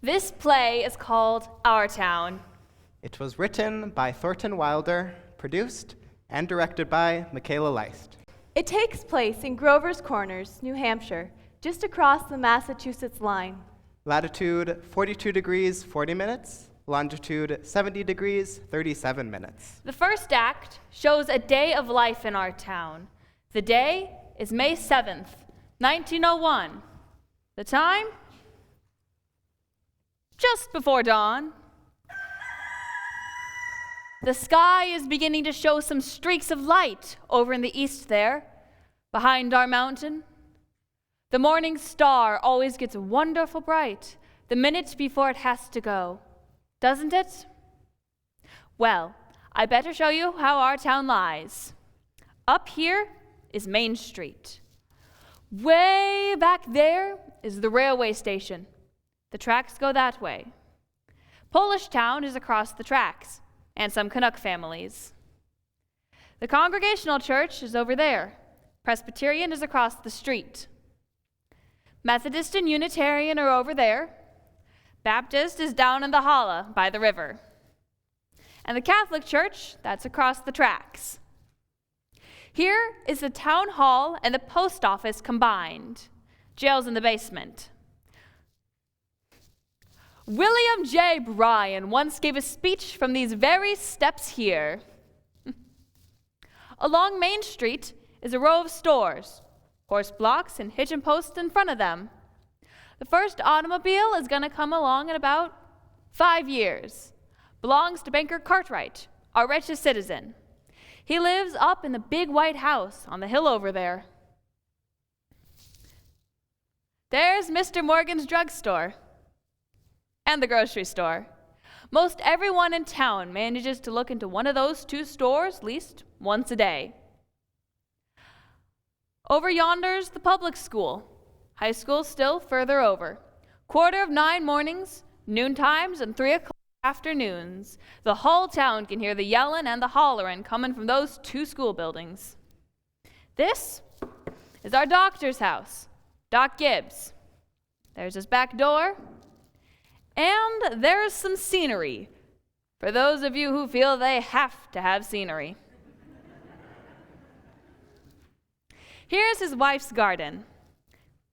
This play is called Our Town. It was written by Thornton Wilder, produced and directed by Michaela Leist. It takes place in Grover's Corners, New Hampshire, just across the Massachusetts line. Latitude 42 degrees 40 minutes, longitude 70 degrees 37 minutes. The first act shows a day of life in our town. The day is May 7th, 1901. The time? Just before dawn. The sky is beginning to show some streaks of light over in the east there, behind our mountain. The morning star always gets wonderful bright the minute before it has to go, doesn't it? Well, I better show you how our town lies. Up here is Main Street. Way back there is the railway station. The tracks go that way. Polish Town is across the tracks, and some Canuck families. The Congregational Church is over there. Presbyterian is across the street. Methodist and Unitarian are over there. Baptist is down in the holla by the river. And the Catholic Church, that's across the tracks. Here is the town hall and the post office combined. Jail's in the basement. William J. Bryan once gave a speech from these very steps here. Along Main Street is a row of stores, horse blocks and hitching posts in front of them. The first automobile is going to come along in about 5 years. Belongs to banker Cartwright, our richest citizen. He lives up in the big white house on the hill over there. There's Mr. Morgan's drugstore and the grocery store. Most everyone in town manages to look into one of those two stores at least once a day. Over yonder's the public school. High school still further over. 8:45 mornings, noon times, and 3:00 afternoons. The whole town can hear the yelling and the hollering coming from those two school buildings. This is our doctor's house, Doc Gibbs. There's his back door. And there's some scenery, for those of you who feel they have to have scenery. Here's his wife's garden.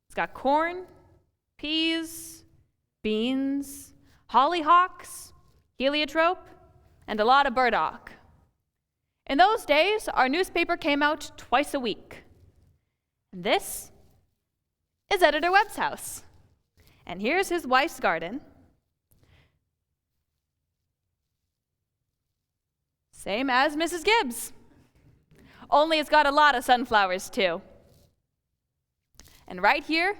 It's got corn, peas, beans, hollyhocks, heliotrope, and a lot of burdock. In those days, our newspaper came out twice a week. And this is Editor Webb's house. And here's his wife's garden. Same as Mrs. Gibbs. Only it's got a lot of sunflowers, too. And right here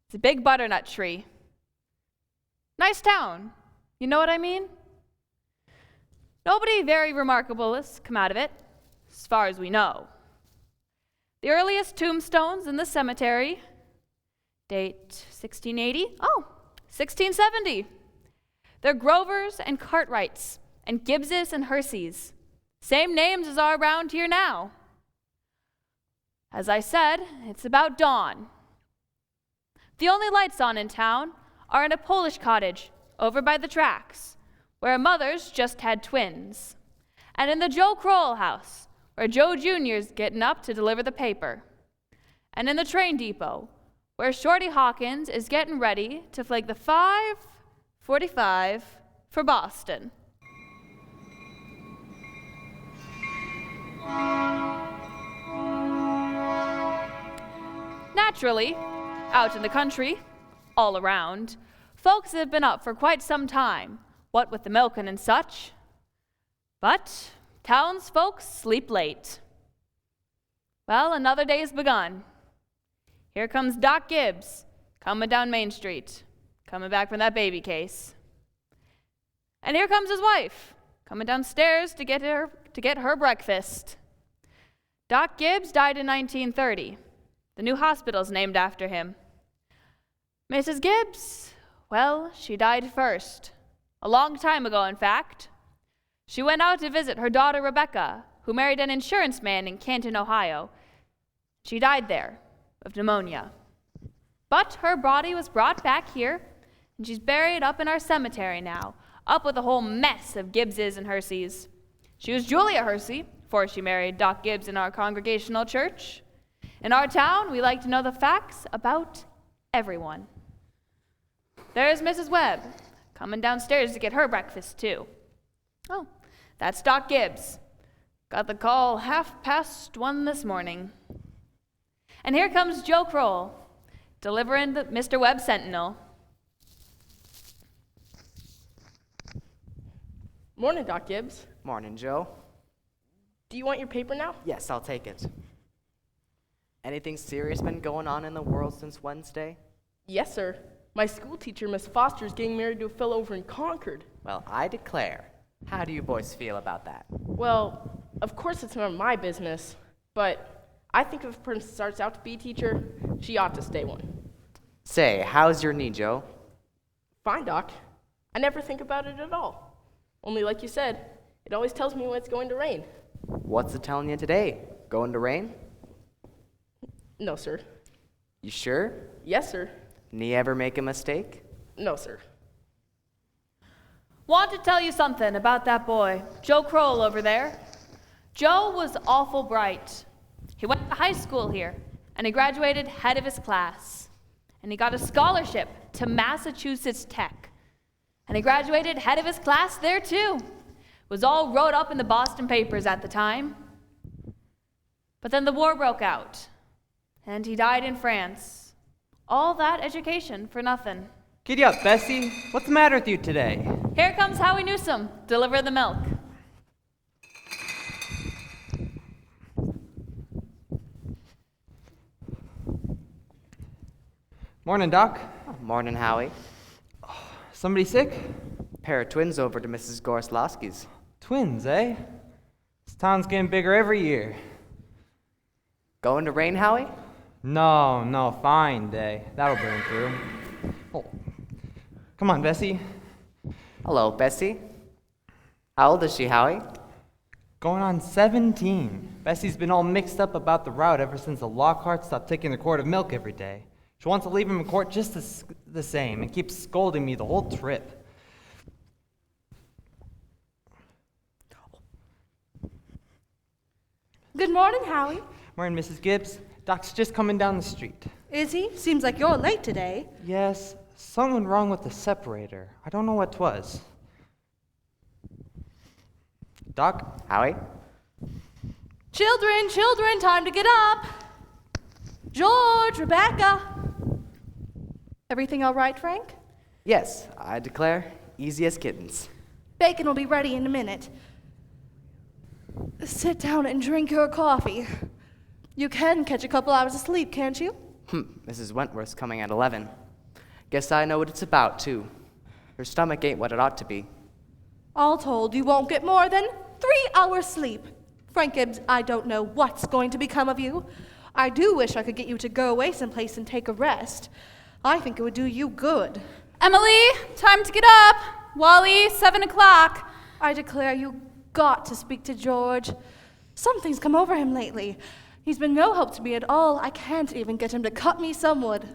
is a big butternut tree. Nice town. You know what I mean? Nobody very remarkable has come out of it, as far as we know. The earliest tombstones in the cemetery date 1680. Oh, 1670. They're Grovers and Cartwrights, and Gibbses and Herseys. Same names as are around here now. As I said, it's about dawn. The only lights on in town are in a Polish cottage over by the tracks, where a mother's just had twins, and in the Joe Kroll house, where Joe Jr.'s getting up to deliver the paper, and in the train depot, where Shorty Hawkins is getting ready to flag the 5:45 for Boston. Naturally, out in the country, all around, folks have been up for quite some time, what with the milking and such. But townsfolk sleep late. Well, another day's begun. Here comes Doc Gibbs, coming down Main Street, coming back from that baby case. And here comes his wife, coming downstairs to get her breakfast. Doc Gibbs died in 1930. The new hospital's named after him. Mrs. Gibbs, well, she died first. A long time ago, in fact. She went out to visit her daughter Rebecca, who married an insurance man in Canton, Ohio. She died there of pneumonia. But her body was brought back here And she's buried up in our cemetery now, up with a whole mess of Gibbses and Herseys. She was Julia Hersey, before she married Doc Gibbs in our Congregational church. In our town, we like to know the facts about everyone. There's Mrs. Webb, coming downstairs to get her breakfast, too. Oh, that's Doc Gibbs. Got the call 1:30 this morning. And here comes Joe Kroll, delivering the Mr. Webb Sentinel. Morning, Doc Gibbs. Morning, Joe. Do you want your paper now? Yes, I'll take it. Anything serious been going on in the world since Wednesday? Yes, sir. My school teacher, Miss Foster, is getting married to a fellow over in Concord. Well, I declare. How do you boys feel about that? Well, of course it's none of my business, but I think if a person starts out to be a teacher, she ought to stay one. Say, how's your knee, Joe? Fine, Doc. I never think about it at all. Only like you said, it always tells me when it's going to rain. What's it telling you today? Going to rain? No, sir. You sure? Yes, sir. Knee ever make a mistake? No, sir. Want to tell you something about that boy, Joe Kroll over there. Joe was awful bright. He went to high school here, and he graduated head of his class. And he got a scholarship to Massachusetts Tech. And he graduated head of his class there, too. It was all wrote up in the Boston papers at the time. But then the war broke out, and he died in France. All that education for nothing. Giddy up, Bessie. What's the matter with you today? Here comes Howie Newsom, deliver the milk. Morning, Doc. Morning, Howie. Somebody sick? Pair of twins over to Mrs. Goroslowski's. Twins, eh? This town's getting bigger every year. Going to rain, Howie? No, fine day. That'll burn through. Oh. Come on, Bessie. Hello, Bessie. How old is she, Howie? Going on 17. Bessie's been all mixed up about the route ever since the Lockhart stopped taking their quart of milk every day. She wants to leave him in court just the same and keeps scolding me the whole trip. Good morning, Howie. Morning, Mrs. Gibbs. Doc's just coming down the street. Is he? Seems like you're late today. Yes, something wrong with the separator. I don't know what 'twas. Doc? Howie? Children, time to get up. George, Rebecca. Everything all right, Frank? Yes, I declare, easy as kittens. Bacon will be ready in a minute. Sit down and drink your coffee. You can catch a couple hours of sleep, can't you? Mrs. Wentworth's coming at 11. Guess I know what it's about, too. Her stomach ain't what it ought to be. All told, you won't get more than 3 hours sleep. Frank Gibbs, I don't know what's going to become of you. I do wish I could get you to go away someplace and take a rest. I think it would do you good. Emily, time to get up. Wally, 7 o'clock. I declare you got to speak to George. Something's come over him lately. He's been no help to me at all. I can't even get him to cut me some wood.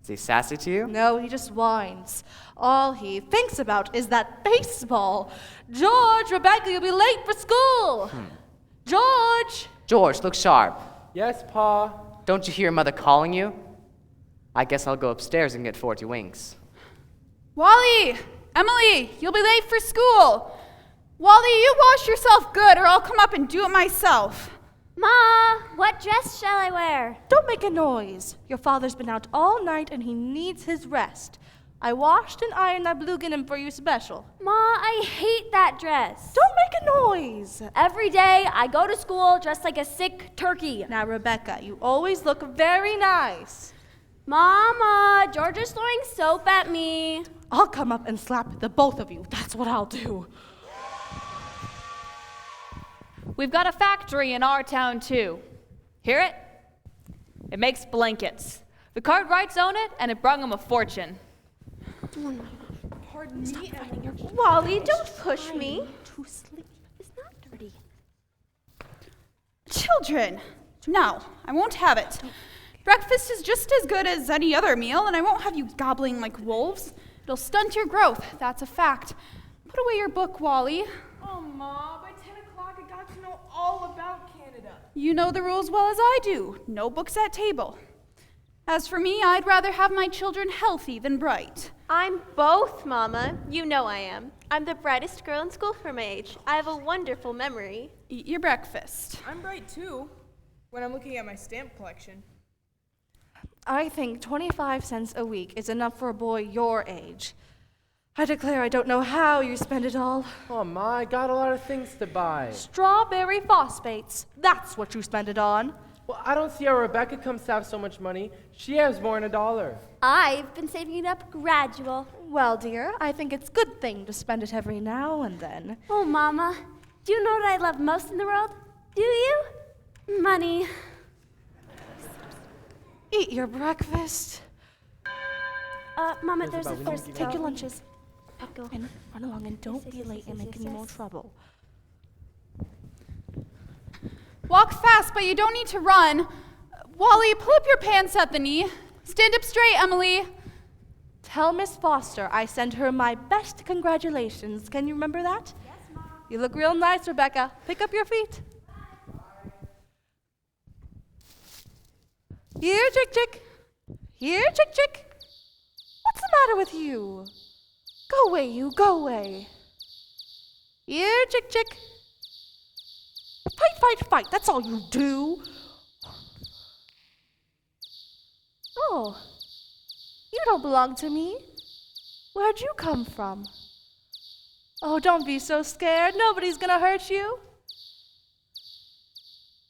Is he sassy to you? No, he just whines. All he thinks about is that baseball. George, Rebecca, you'll be late for school. George! George, look sharp. Yes, Pa. Don't you hear Mother calling you? I guess I'll go upstairs and get 40 winks. Wally, Emily, you'll be late for school. Wally, you wash yourself good or I'll come up and do it myself. Ma, what dress shall I wear? Don't make a noise. Your father's been out all night and he needs his rest. I washed and ironed that blue gingham for you special. Ma, I hate that dress. Don't make a noise. Every day I go to school dressed like a sick turkey. Now, Rebecca, you always look very nice. Mama, George is throwing soap at me. I'll come up and slap the both of you. That's what I'll do. We've got a factory in our town, too. Hear it? It makes blankets. The Cartwrights own it, and it brung them a fortune. Pardon me. Wally, don't push me. To sleep is not dirty. Children, no, I won't have it. Breakfast is just as good as any other meal, and I won't have you gobbling like wolves. It'll stunt your growth, that's a fact. Put away your book, Wally. Oh, Ma, by 10 o'clock I got to know all about Canada. You know the rules well as I do. No books at table. As for me, I'd rather have my children healthy than bright. I'm both, Mama. You know I am. I'm the brightest girl in school for my age. I have a wonderful memory. Eat your breakfast. I'm bright too, when I'm looking at my stamp collection. I think 25 cents a week is enough for a boy your age. I declare I don't know how you spend it all. Oh, Ma, I got a lot of things to buy. Strawberry phosphates. That's what you spend it on. Well, I don't see how Rebecca comes to have so much money. She has more than $1. I've been saving it up gradual. Well, dear, I think it's a good thing to spend it every now and then. Oh, Mama, do you know what I love most in the world? Do you? Money. Eat your breakfast. Mama, there's a first Take your lunches. Go. And run along and don't be late and make any more trouble. Walk fast, but you don't need to run. Wally, pull up your pants at the knee. Stand up straight, Emily. Tell Miss Foster I send her my best congratulations. Can you remember that? Yes, Mom. You look real nice, Rebecca. Pick up your feet. Here, Chick Chick. Here, Chick Chick. What's the matter with you? Go away, you. Go away. Here, Chick Chick. Fight, fight, fight. That's all you do. Oh, you don't belong to me. Where'd you come from? Oh, don't be so scared. Nobody's gonna hurt you.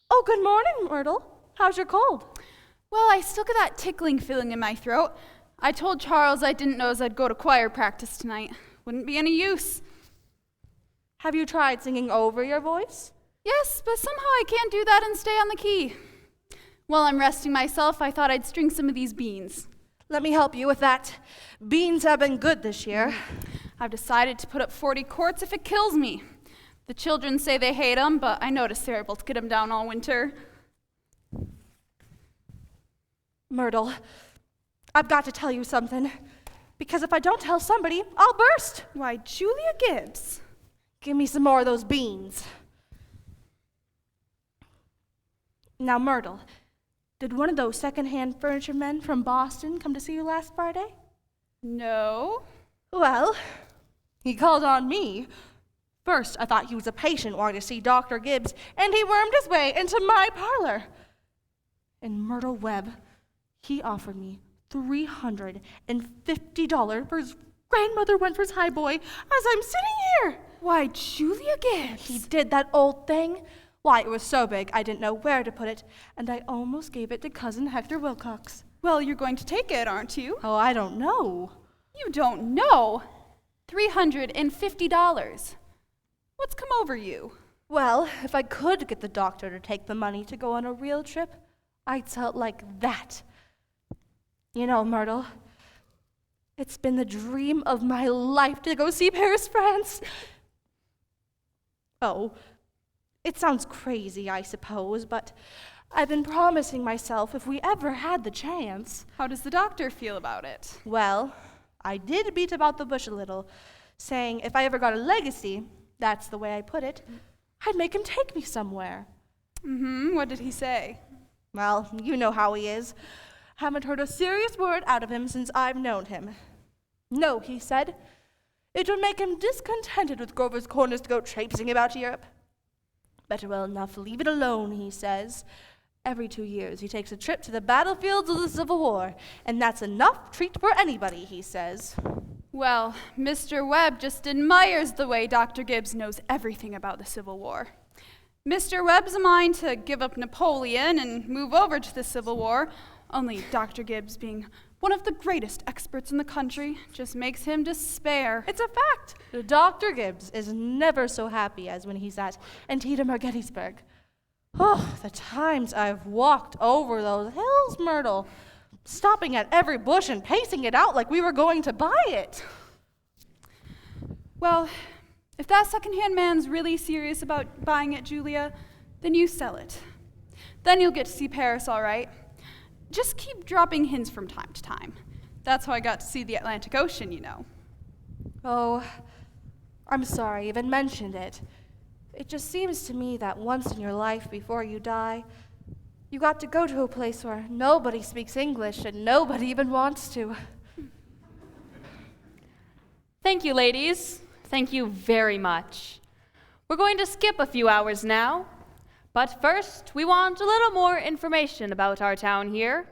Oh, good morning, Myrtle. How's your cold? Well, I still get that tickling feeling in my throat. I told Charles I didn't know as I'd go to choir practice tonight. Wouldn't be any use. Have you tried singing over your voice? Yes, but somehow I can't do that and stay on the key. While I'm resting myself, I thought I'd string some of these beans. Let me help you with that. Beans have been good this year. I've decided to put up 40 quarts if it kills me. The children say they hate them, but I noticed they're able to get them down all winter. Myrtle, I've got to tell you something. Because if I don't tell somebody, I'll burst. Why, Julia Gibbs. Give me some more of those beans. Now, Myrtle, did one of those second-hand furniture men from Boston come to see you last Friday? No. Well, he called on me. First, I thought he was a patient wanting to see Dr. Gibbs, and he wormed his way into my parlor. And Myrtle Webb, he offered me $350 for his grandmother Wentworth's high boy as I'm sitting here. Why, Julia Gibbs. He did that old thing. Why, it was so big I didn't know where to put it, and I almost gave it to Cousin Hector Wilcox. Well, you're going to take it, aren't you? Oh, I don't know. You don't know? $350. What's come over you? Well, if I could get the doctor to take the money to go on a real trip, I'd sell it like that. You know, Myrtle, it's been the dream of my life to go see Paris, France. Oh, it sounds crazy, I suppose, but I've been promising myself if we ever had the chance. How does the doctor feel about it? Well, I did beat about the bush a little, saying if I ever got a legacy, that's the way I put it, I'd make him take me somewhere. What did he say? Well, you know how he is. Haven't heard a serious word out of him since I've known him. No, he said, it would make him discontented with Grover's Corners to go traipsing about Europe. Better well enough leave it alone, he says. Every 2 years he takes a trip to the battlefields of the Civil War, and that's enough treat for anybody, he says. Well, Mr. Webb just admires the way Dr. Gibbs knows everything about the Civil War. Mr. Webb's a mind to give up Napoleon and move over to the Civil War, only Dr. Gibbs, being one of the greatest experts in the country, just makes him despair. It's a fact. Dr. Gibbs is never so happy as when he's at Antietam or Gettysburg. Oh, the times I've walked over those hills, Myrtle, stopping at every bush and pacing it out like we were going to buy it. Well, if that secondhand man's really serious about buying it, Julia, then you sell it. Then you'll get to see Paris all right. Just keep dropping hints from time to time. That's how I got to see the Atlantic Ocean, you know. Oh, I'm sorry I even mentioned it. It just seems to me that once in your life before you die, you got to go to a place where nobody speaks English and nobody even wants to. Thank you, ladies. Thank you very much. We're going to skip a few hours now, but first we want a little more information about our town here.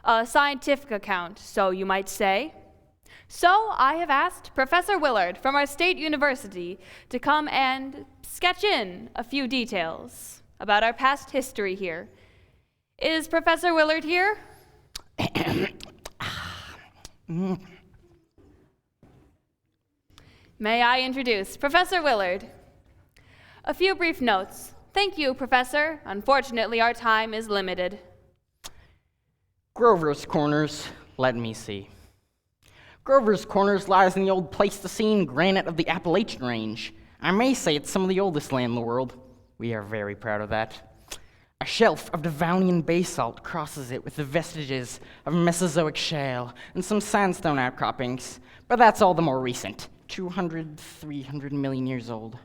A scientific account, so you might say. So I have asked Professor Willard from our state university to come and sketch in a few details about our past history here. Is Professor Willard here? May I introduce Professor Willard? A few brief notes. Thank you, Professor. Unfortunately, our time is limited. Grover's Corners, let me see. Grover's Corners lies in the old Pleistocene granite of the Appalachian Range. I may say it's some of the oldest land in the world. We are very proud of that. A shelf of Devonian basalt crosses it with the vestiges of Mesozoic shale and some sandstone outcroppings, but that's all the more recent, 200, 300 million years old.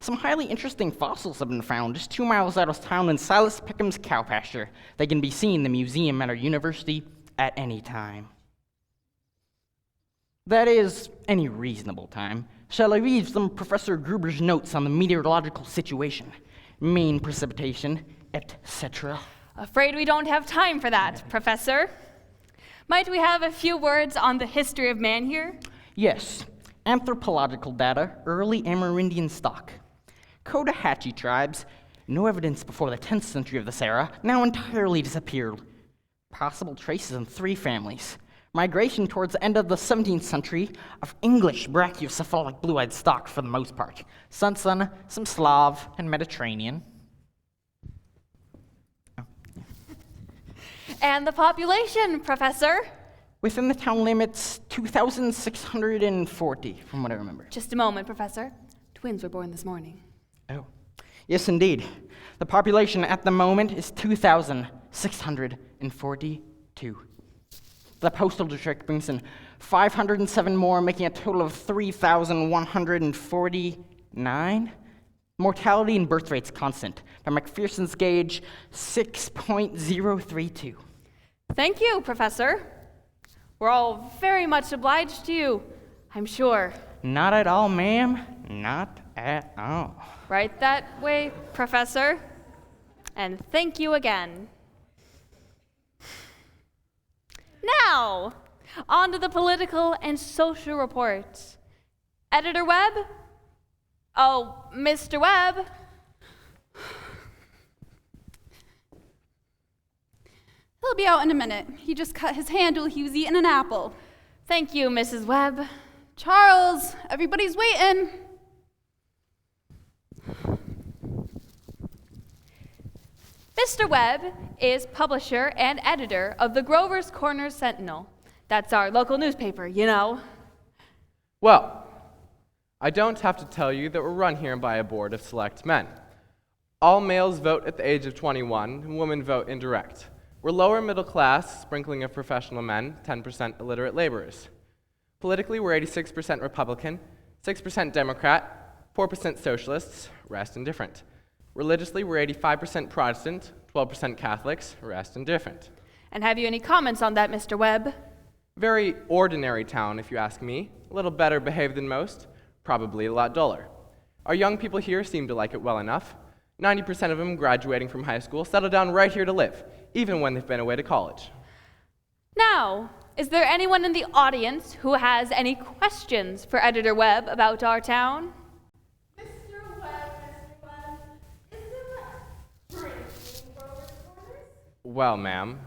Some highly interesting fossils have been found just 2 miles out of town in Silas Pickham's cow pasture. They can be seen in the museum at our university at any time. That is, any reasonable time. Shall I read some Professor Gruber's notes on the meteorological situation, main precipitation, etc.? Afraid we don't have time for that, Professor. Might we have a few words on the history of man here? Yes. Anthropological data, early Amerindian stock. Cotahatchee tribes, no evidence before the 10th century of this era, now entirely disappeared. Possible traces in 3 families. Migration towards the end of the 17th century of English brachiocephalic blue-eyed stock for the most part. Some Slav, and Mediterranean. And the population, Professor? Within the town limits, 2,640, from what I remember. Just a moment, Professor. Twins were born this morning. Oh, yes, indeed. The population at the moment is 2,642. The postal district brings in 507 more, making a total of 3,149. Mortality and birth rates constant. By McPherson's gauge, 6.032. Thank you, Professor. We're all very much obliged to you, I'm sure. Not at all, ma'am. Not at all. Right that way, Professor. And thank you again. Now, on to the political and social report. Editor Webb? Oh, Mr. Webb? He'll be out in a minute. He just cut his hand while he was eating an apple. Thank you, Mrs. Webb. Charles, everybody's waiting. Mr. Webb is publisher and editor of the Grover's Corners Sentinel. That's our local newspaper, you know. Well, I don't have to tell you that we're run here by a board of select men. All males vote at the age of 21, and women vote indirect. We're lower middle class, sprinkling of professional men, 10% illiterate laborers. Politically, we're 86% Republican, 6% Democrat, 4% Socialists, rest indifferent. Religiously, we're 85% Protestant, 12% Catholics, rest indifferent. And have you any comments on that, Mr. Webb? Very ordinary town, if you ask me. A little better behaved than most, probably a lot duller. Our young people here seem to like it well enough. 90% of them graduating from high school settle down right here to live, even when they've been away to college. Now, is there anyone in the audience who has any questions for Editor Webb about our town? Mr. Webb, is there a drink in Grover's Corners? Well, ma'am,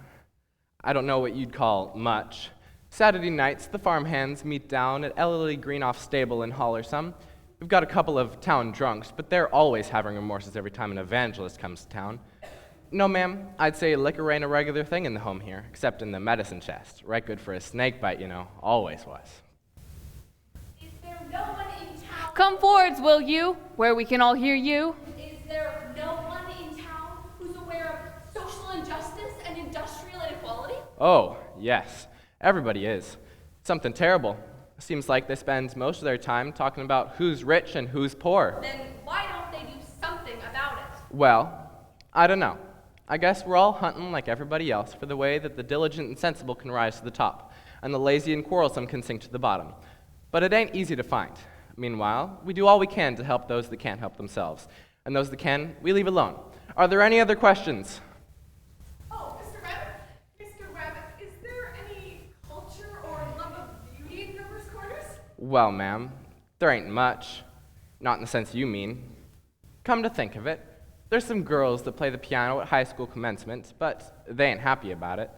I don't know what you'd call much. Saturday nights, the farmhands meet down at Ellery Greenoff Stable in Hollersome. We've got a couple of town drunks, but they're always having remorses every time an evangelist comes to town. No, ma'am, I'd say liquor ain't a regular thing in the home here, except in the medicine chest. Right good for a snake bite, you know, always was. Is there no one in town? Come forwards, will you, where we can all hear you. Is there no one in town who's aware of social injustice and industrial inequality? Oh, yes. Everybody is. Something terrible. Seems like they spend most of their time talking about who's rich and who's poor. Then why don't they do something about it? Well, I don't know. I guess we're all hunting like everybody else for the way that the diligent and sensible can rise to the top, and the lazy and quarrelsome can sink to the bottom. But it ain't easy to find. Meanwhile, we do all we can to help those that can't help themselves. And those that can, we leave alone. Are there any other questions? Oh, Mr. Webb, is there any culture or love of beauty in Grover's Corners? Well, ma'am, there ain't much. Not in the sense you mean. Come to think of it, there's some girls that play the piano at high school commencement, but they ain't happy about it.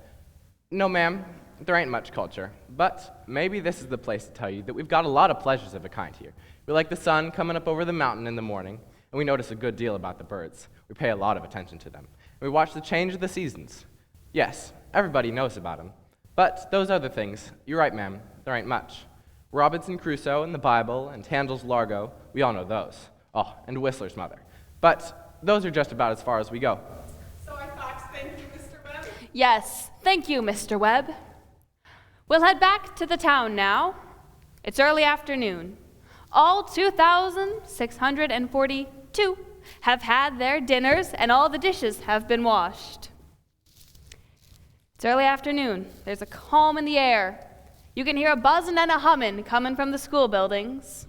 No, ma'am, there ain't much culture, but maybe this is the place to tell you that we've got a lot of pleasures of a kind here. We like the sun coming up over the mountain in the morning, and we notice a good deal about the birds. We pay a lot of attention to them. And we watch the change of the seasons. Yes, everybody knows about them. But those other things, you're right, ma'am, there ain't much. Robinson Crusoe and the Bible and Handel's Largo, we all know those. Oh, and Whistler's Mother. But those are just about as far as we go. So I thought, thank you, Mr. Webb. Yes, thank you, Mr. Webb. We'll head back to the town now. It's early afternoon. All 2,642 have had their dinners, and all the dishes have been washed. It's early afternoon. There's a calm in the air. You can hear a buzzing and a humming coming from the school buildings.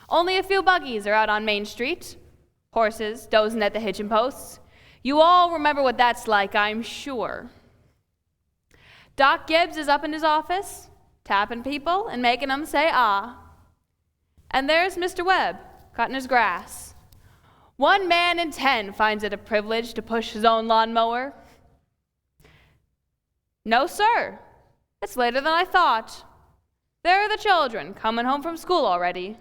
Only a few buggies are out on Main Street. Horses dozing at the hitching posts. You all remember what that's like, I'm sure. Doc Gibbs is up in his office, tapping people and making them say ah. And there's Mr. Webb, cutting his grass. 1 man in 10 finds it a privilege to push his own lawnmower. No, sir. It's later than I thought. There are the children coming home from school already.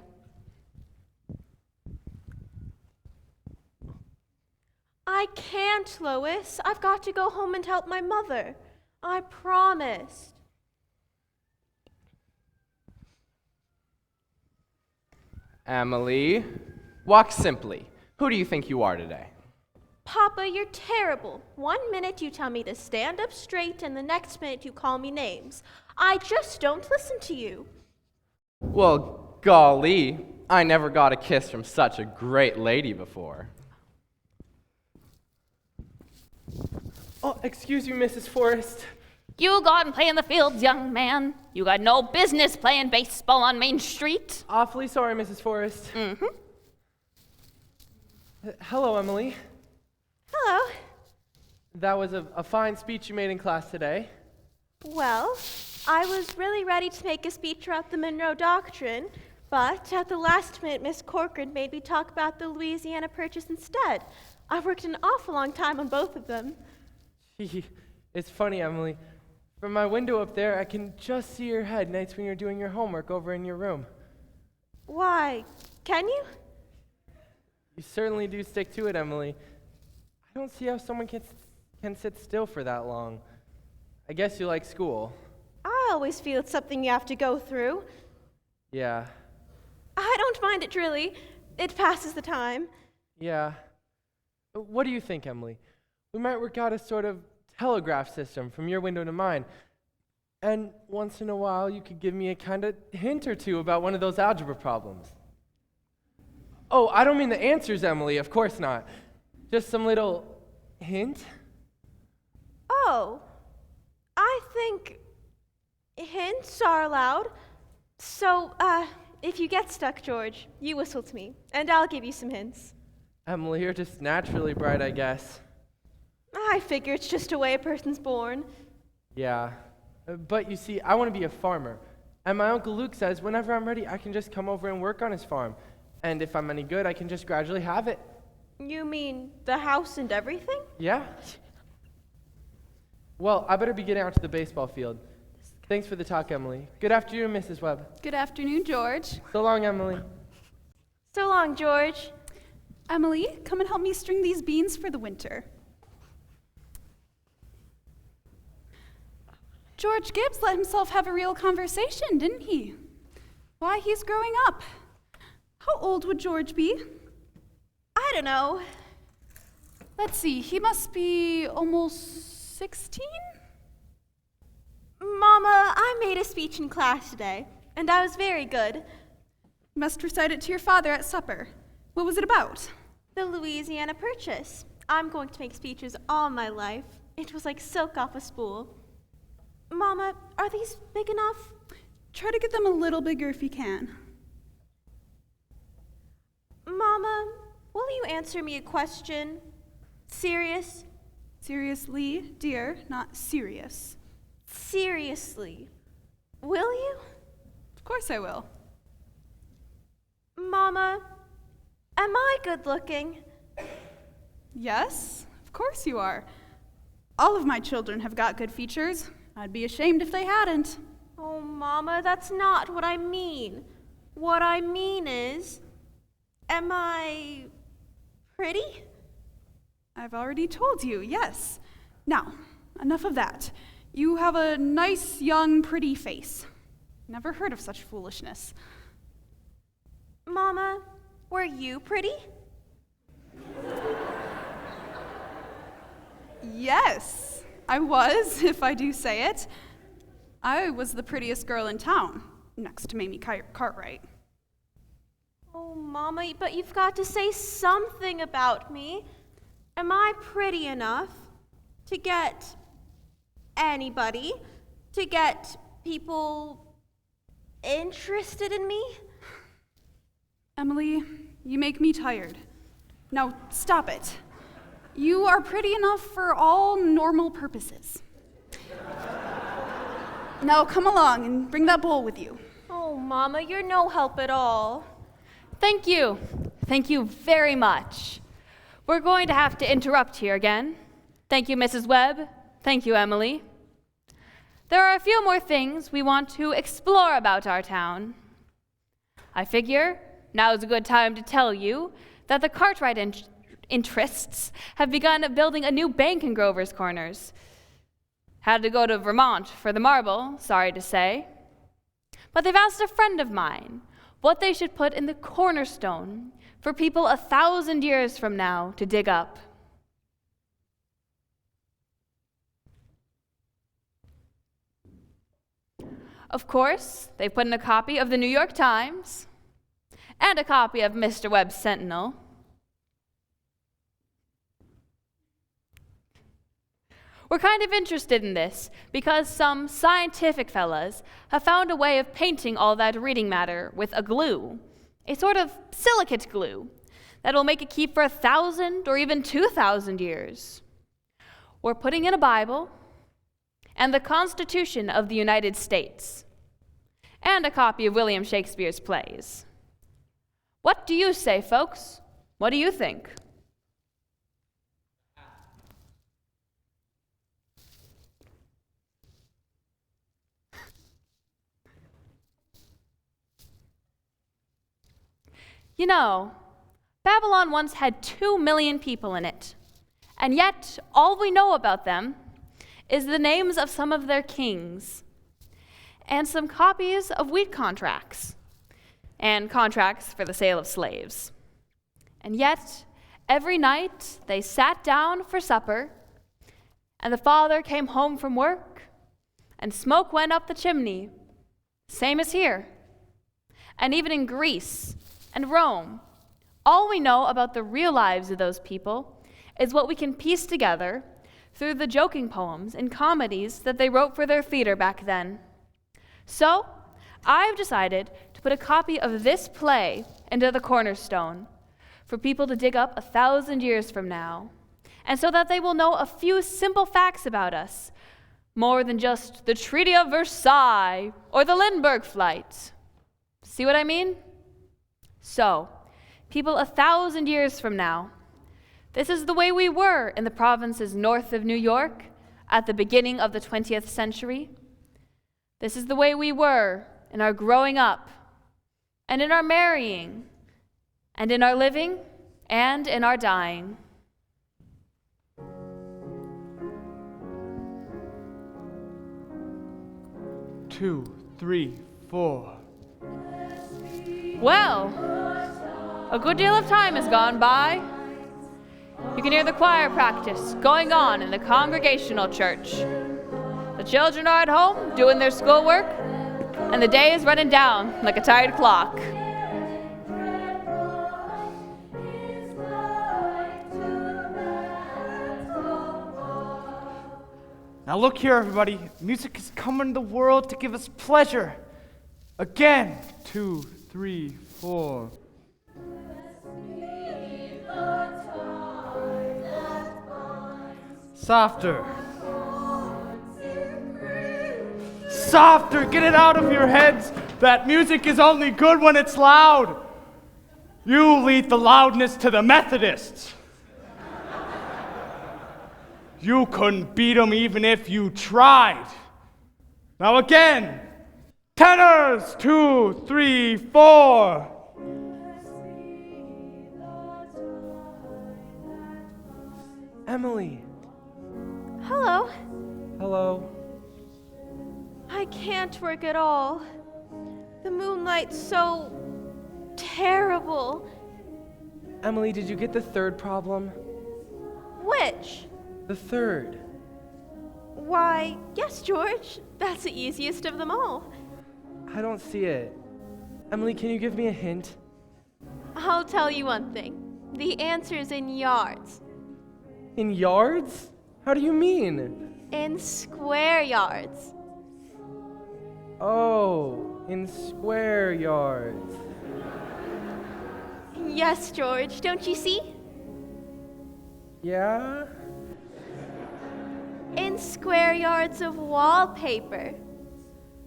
I can't, Lois. I've got to go home and help my mother. I promised. Emily, walk simply. Who do you think you are today? Papa, you're terrible. 1 minute you tell me to stand up straight, and the next minute you call me names. I just don't listen to you. Well, golly, I never got a kiss from such a great lady before. Oh, excuse me, Mrs. Forrest. You go out and play in the fields, young man. You got no business playing baseball on Main Street. Awfully sorry, Mrs. Forrest. Mm-hmm. Hello, Emily. Hello. That was a fine speech you made in class today. Well, I was really ready to make a speech about the Monroe Doctrine, but at the last minute, Miss Corcoran made me talk about the Louisiana Purchase instead. I worked an awful long time on both of them. Gee, it's funny, Emily. From my window up there, I can just see your head nights when you're doing your homework over in your room. Why, can you? You certainly do stick to it, Emily. I don't see how someone can sit still for that long. I guess you like school. I always feel it's something you have to go through. Yeah. I don't mind it, really. It passes the time. Yeah. What do you think, Emily? We might work out a sort of telegraph system from your window to mine. And once in a while, you could give me a kind of hint or two about one of those algebra problems. Oh, I don't mean the answers, Emily. Of course not. Just some little hint. Oh, I think hints are allowed. So, if you get stuck, George, you whistle to me, and I'll give you some hints. Emily, you're just naturally bright, I guess. I figure it's just a way a person's born. Yeah. But you see, I want to be a farmer. And my Uncle Luke says whenever I'm ready, I can just come over and work on his farm. And if I'm any good, I can just gradually have it. You mean the house and everything? Yeah. Well, I better be getting out to the baseball field. Thanks for the talk, Emily. Good afternoon, Mrs. Webb. Good afternoon, George. So long, Emily. So long, George. Emily, come and help me string these beans for the winter. George Gibbs let himself have a real conversation, didn't he? Why, he's growing up. How old would George be? I don't know. Let's see, he must be almost 16? Mama, I made a speech in class today, and I was very good. You must recite it to your father at supper. What was it about? The Louisiana Purchase. I'm going to make speeches all my life. It was like silk off a spool. Mama, are these big enough? Try to get them a little bigger if you can. Mama, will you answer me a question? Serious? Seriously, dear, not serious. Seriously. Will you? Of course I will. Mama, am I good looking? Yes, of course you are. All of my children have got good features. I'd be ashamed if they hadn't. Oh, Mama, that's not what I mean. What I mean is, am I pretty? I've already told you, yes. Now, enough of that. You have a nice, young, pretty face. Never heard of such foolishness. Mama, were you pretty? Yes, I was, if I do say it. I was the prettiest girl in town, next to Mamie Cartwright. Oh, Mama, but you've got to say something about me. Am I pretty enough to get anybody, to get people interested in me? Emily, you make me tired. Now, stop it. You are pretty enough for all normal purposes. Now, come along and bring that bowl with you. Oh, Mama, you're no help at all. Thank you. Thank you very much. We're going to have to interrupt here again. Thank you, Mrs. Webb. Thank you, Emily. There are a few more things we want to explore about our town. I figure now is a good time to tell you that the Cartwright interests have begun building a new bank in Grover's Corners. Had to go to Vermont for the marble, sorry to say. But they've asked a friend of mine what they should put in the cornerstone for people 1,000 years from now to dig up. Of course, they put in a copy of the New York Times and a copy of Mr. Webb's Sentinel. We're kind of interested in this because some scientific fellas have found a way of painting all that reading matter with a glue, a sort of silicate glue that'll make it keep for 1,000 or even 2,000 years. We're putting in a Bible and the Constitution of the United States and a copy of William Shakespeare's plays. What do you say, folks? What do you think? You know, Babylon once had 2 million people in it, and yet all we know about them is the names of some of their kings and some copies of wheat contracts and contracts for the sale of slaves. And yet, every night they sat down for supper, and the father came home from work, and smoke went up the chimney, same as here. And even in Greece and Rome, all we know about the real lives of those people is what we can piece together through the joking poems and comedies that they wrote for their theater back then. So, I've decided to put a copy of this play into the cornerstone for people to dig up 1,000 years from now, and so that they will know a few simple facts about us, more than just the Treaty of Versailles or the Lindbergh Flight. See what I mean? So, people 1,000 years from now, this is the way we were in the provinces north of New York at the beginning of the 20th century. This is the way we were in our growing up, and in our marrying, and in our living, and in our dying. Two, three, four. Well, a good deal of time has gone by. You can hear the choir practice going on in the Congregational Church. The children are at home doing their schoolwork, and the day is running down like a tired clock. Now look here, everybody. Music is coming to the world to give us pleasure. Again. 2, 3, 4. Softer. Softer. Get it out of your heads that music is only good when it's loud. You lead the loudness to the Methodists. You couldn't beat them even if you tried. Now again, tenors, 2, 3, 4. Emily. Hello. Hello. I can't work at all. The moonlight's so terrible. Emily, did you get the third problem? Which? The third. Why, yes, George. That's the easiest of them all. I don't see it. Emily, can you give me a hint? I'll tell you one thing. The answer's in yards. In yards? How do you mean? In square yards. Oh, in square yards. Yes, George. Don't you see? Yeah? In square yards of wallpaper.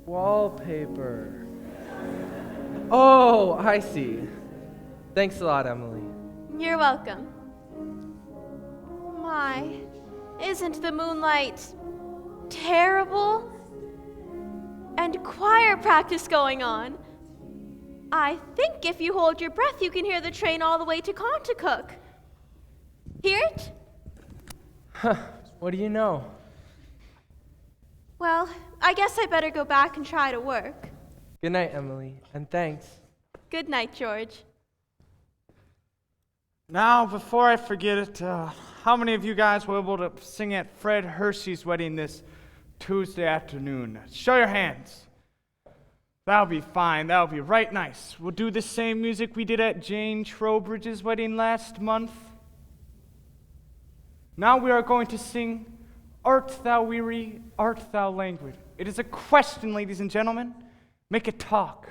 Wallpaper. Oh, I see. Thanks a lot, Emily. You're welcome. My, isn't the moonlight terrible? And choir practice going on. I think if you hold your breath, you can hear the train all the way to Conticook. Hear it? Huh, what do you know? Well, I guess I better go back and try to work. Good night, Emily, and thanks. Good night, George. Now, before I forget it, how many of you guys were able to sing at Fred Hershey's wedding this Tuesday afternoon? Show your hands. That'll be fine. That'll be right nice. We'll do the same music we did at Jane Trowbridge's wedding last month. Now we are going to sing Art Thou Weary, Art Thou Languid. It is a question, ladies and gentlemen. Make it talk.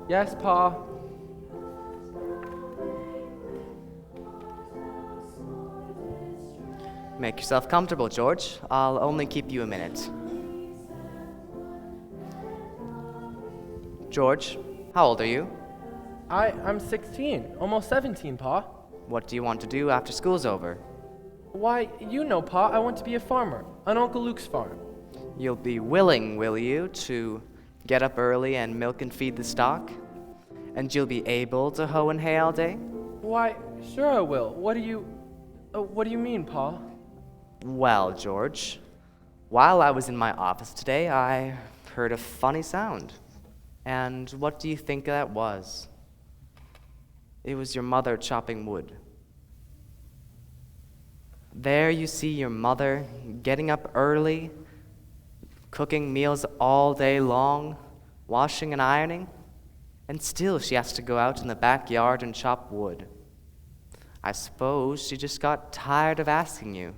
Yes, Pa. Make yourself comfortable, George. I'll only keep you a minute. George, how old are you? I'm 16, almost 17, Pa. What do you want to do after school's over? Why, you know, Pa, I want to be a farmer on Uncle Luke's farm. You'll be willing, will you, to get up early and milk and feed the stock? And you'll be able to hoe and hay all day? Why, sure I will. What do you mean, Pa? Well, George, while I was in my office today, I heard a funny sound. And what do you think that was? It was your mother chopping wood. There you see your mother getting up early, cooking meals all day long, washing and ironing, and still she has to go out in the backyard and chop wood. I suppose she just got tired of asking you.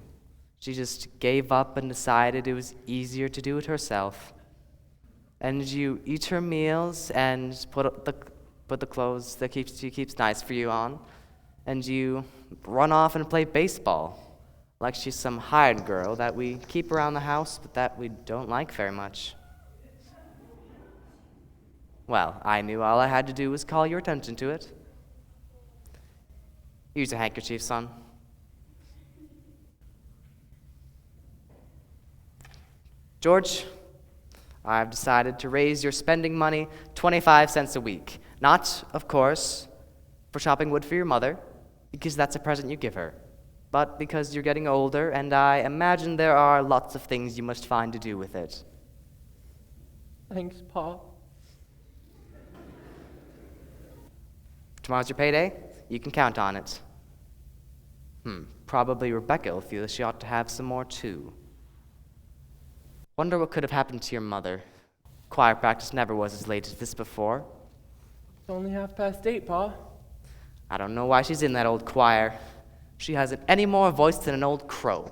She just gave up and decided it was easier to do it herself. And you eat her meals and put the clothes that she keeps nice for you on, and you run off and play baseball like she's some hired girl that we keep around the house but that we don't like very much. Well, I knew all I had to do was call your attention to it. Here's a handkerchief, son. George, I've decided to raise your spending money 25 cents a week. Not, of course, for chopping wood for your mother, because that's a present you give her, but because you're getting older, and I imagine there are lots of things you must find to do with it. Thanks, Pa. Tomorrow's your payday. You can count on it. Probably Rebecca will feel she ought to have some more, too. Wonder what could have happened to your mother. Choir practice never was as late as this before. It's only 8:30, Pa. I don't know why she's in that old choir. She hasn't any more voice than an old crow.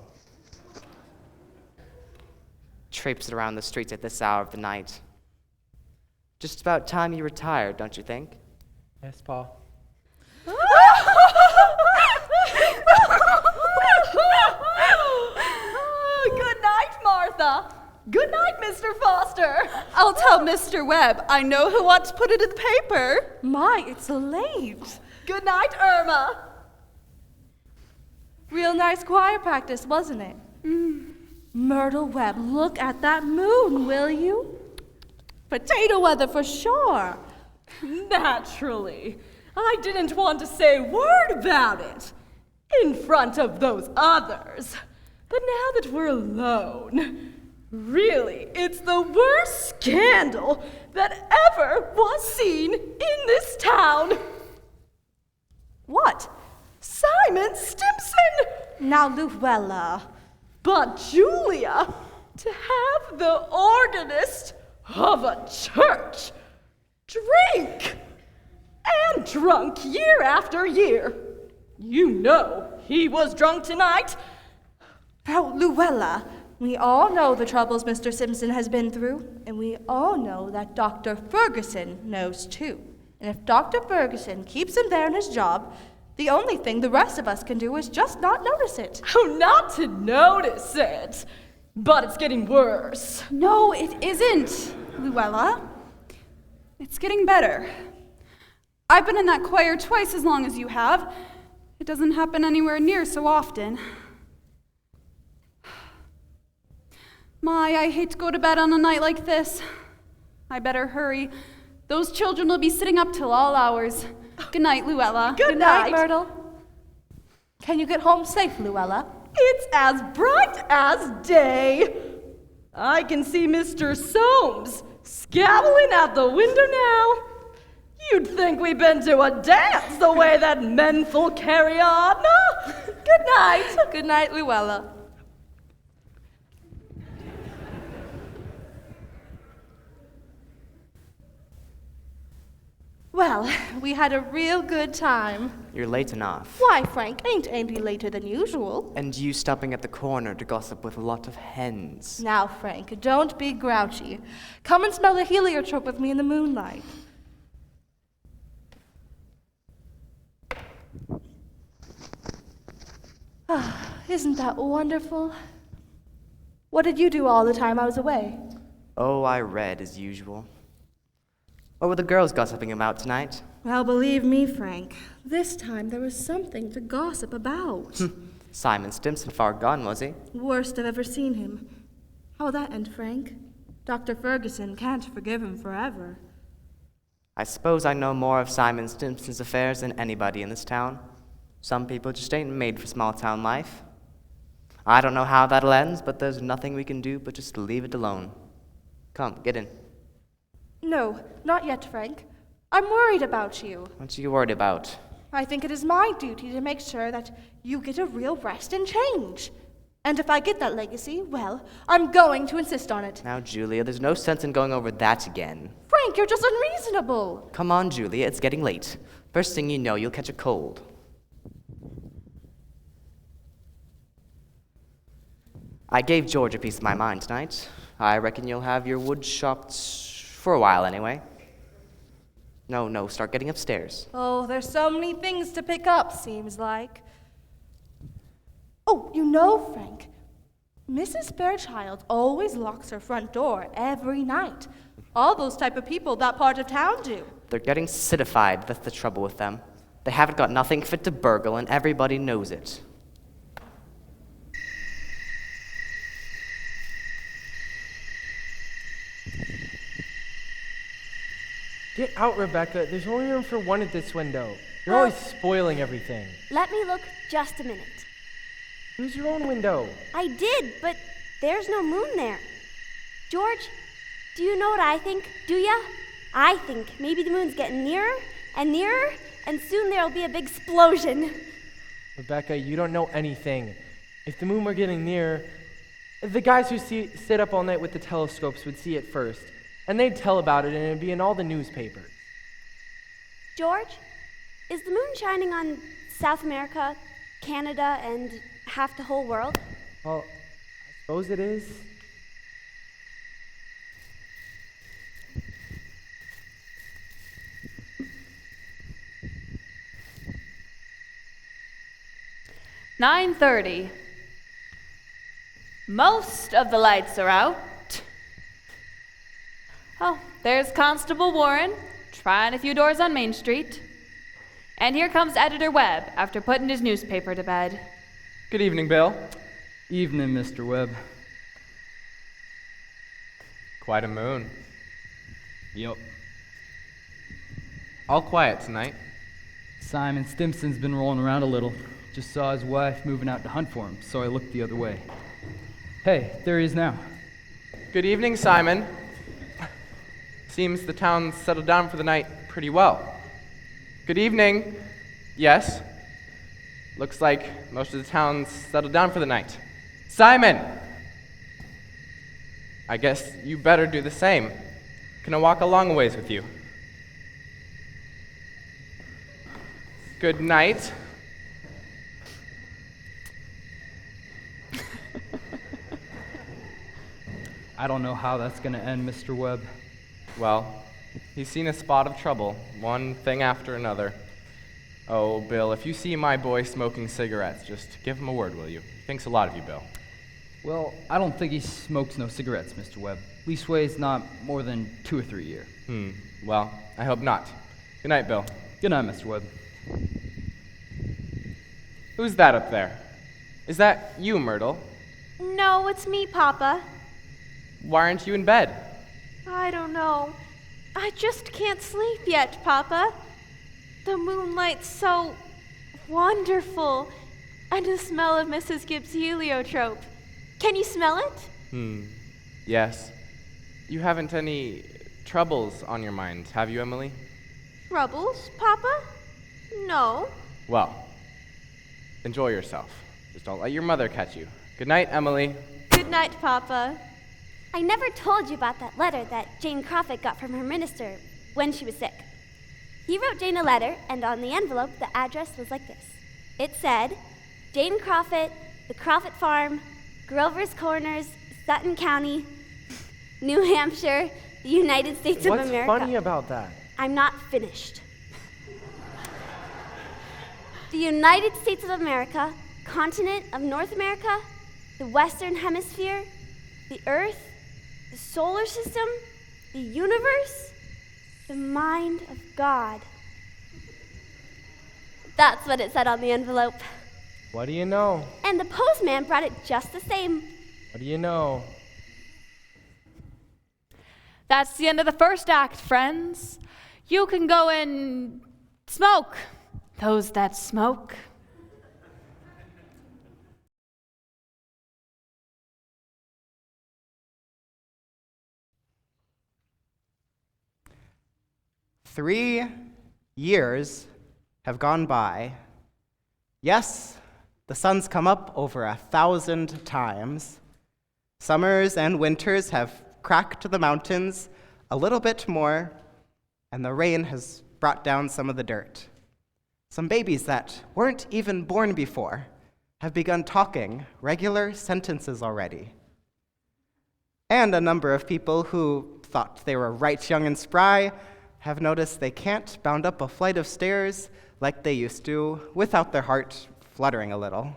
Traipsed around the streets at this hour of the night. Just about time you retired, don't you think? Yes, Pa. Good night, Martha. Good night, Mr. Foster. I'll tell Mr. Webb. I know who ought to put it in the paper. My, it's late. Good night, Irma. Real nice choir practice, wasn't it? Myrtle Webb, look at that moon, will you? Potato weather for sure. Naturally. I didn't want to say a word about it in front of those others. But now that we're alone, really, it's the worst scandal that ever was seen in this town. What? Simon Stimson! Now, Luella. But Julia, to have the organist of a church drink and drunk year after year. You know he was drunk tonight. Now, Luella, we all know the troubles Mr. Simpson has been through, and we all know that Dr. Ferguson knows too. And if Dr. Ferguson keeps him there in his job, the only thing the rest of us can do is just not notice it. Oh, not to notice it. But it's getting worse. No, it isn't, Luella. It's getting better. I've been in that choir twice as long as you have. It doesn't happen anywhere near so often. My, I hate to go to bed on a night like this. I better hurry. Those children will be sitting up till all hours. Good night, Luella. Good night, Myrtle. Can you get home safe, Luella? It's as bright as day. I can see Mr. Soames scowling out the window now. You'd think we'd been to a dance the way that menful carry on. Good night. Good night, Luella. Well, we had a real good time. You're late enough. Why, Frank, ain't Andy later than usual? And you stopping at the corner to gossip with a lot of hens. Now, Frank, don't be grouchy. Come and smell the heliotrope with me in the moonlight. Isn't that wonderful? What did you do all the time I was away? Oh, I read as usual. What were the girls gossiping about tonight? Well, believe me, Frank, this time there was something to gossip about. Simon Stimson far gone, was he? Worst I've ever seen him. How will that end, Frank? Dr. Ferguson can't forgive him forever. I suppose I know more of Simon Stimson's affairs than anybody in this town. Some people just ain't made for small-town life. I don't know how that'll end, but there's nothing we can do but just leave it alone. Come, get in. No, not yet, Frank. I'm worried about you. What are you worried about? I think it is my duty to make sure that you get a real rest and change. And if I get that legacy, well, I'm going to insist on it. Now, Julia, there's no sense in going over that again. Frank, you're just unreasonable. Come on, Julia, it's getting late. First thing you know, you'll catch a cold. I gave George a piece of my mind tonight. I reckon you'll have your wood chopped for a while anyway. No, start getting upstairs. Oh, there's so many things to pick up, seems like. Oh, you know, Frank, Mrs. Fairchild always locks her front door every night. All those type of people that part of town do. They're getting citified, that's the trouble with them. They haven't got nothing fit to burgle, and everybody knows it. Get out, Rebecca. There's only room for one at this window. You're always spoiling everything. Let me look just a minute. Use your own window. I did, but there's no moon there. George, do you know what I think, do ya? I think maybe the moon's getting nearer and nearer and soon there'll be a big explosion. Rebecca, you don't know anything. If the moon were getting near, the guys who sit up all night with the telescopes would see it first, and they'd tell about it, and it'd be in all the newspapers. George, is the moon shining on South America, Canada, and half the whole world? Well, I suppose it is. "9:30. Most of the lights are out. Oh, there's Constable Warren, trying a few doors on Main Street. And here comes Editor Webb after putting his newspaper to bed. Good evening, Bill. Evening, Mr. Webb. Quite a moon. Yup. All quiet tonight. Simon Stimson's been rolling around a little. Just saw his wife moving out to hunt for him, so I looked the other way. Hey, there he is now. Good evening, Simon. Seems the town's settled down for the night pretty well. Good evening. Yes. Looks like most of the town's settled down for the night. Simon! I guess you better do the same. Can I walk a long ways with you? Good night. I don't know how that's gonna end, Mr. Webb. Well, he's seen a spot of trouble, one thing after another. Oh, Bill, if you see my boy smoking cigarettes, just give him a word, will you? He thinks a lot of you, Bill. Well, I don't think he smokes no cigarettes, Mr. Webb. Leastways, not more than 2 or 3 a year. Well, I hope not. Good night, Bill. Good night, Mr. Webb. Who's that up there? Is that you, Myrtle? No, it's me, Papa. Why aren't you in bed? I don't know. I just can't sleep yet, Papa. The moonlight's so wonderful. And the smell of Mrs. Gibbs' heliotrope. Can you smell it? Yes. You haven't any troubles on your mind, have you, Emily? Troubles, Papa? No. Well, enjoy yourself. Just don't let your mother catch you. Good night, Emily. Good night, Papa. I never told you about that letter that Jane Crawford got from her minister when she was sick. He wrote Jane a letter, and on the envelope, the address was like this. It said, Jane Crawford, the Crawford Farm, Grover's Corners, Sutton County, New Hampshire, the United States of America. What's funny about that? I'm not finished. The United States of America, continent of North America, the Western Hemisphere, the Earth, the solar system, the universe, the mind of God. That's what it said on the envelope. What do you know? And the postman brought it just the same. What do you know? That's the end of the first act, friends. You can go and smoke. Those that smoke. Three years have gone by. Yes, the sun's come up over 1,000 times. Summers and winters have cracked the mountains a little bit more, and the rain has brought down some of the dirt. Some babies that weren't even born before have begun talking regular sentences already. And a number of people who thought they were right young and spry have noticed they can't bound up a flight of stairs like they used to without their heart fluttering a little.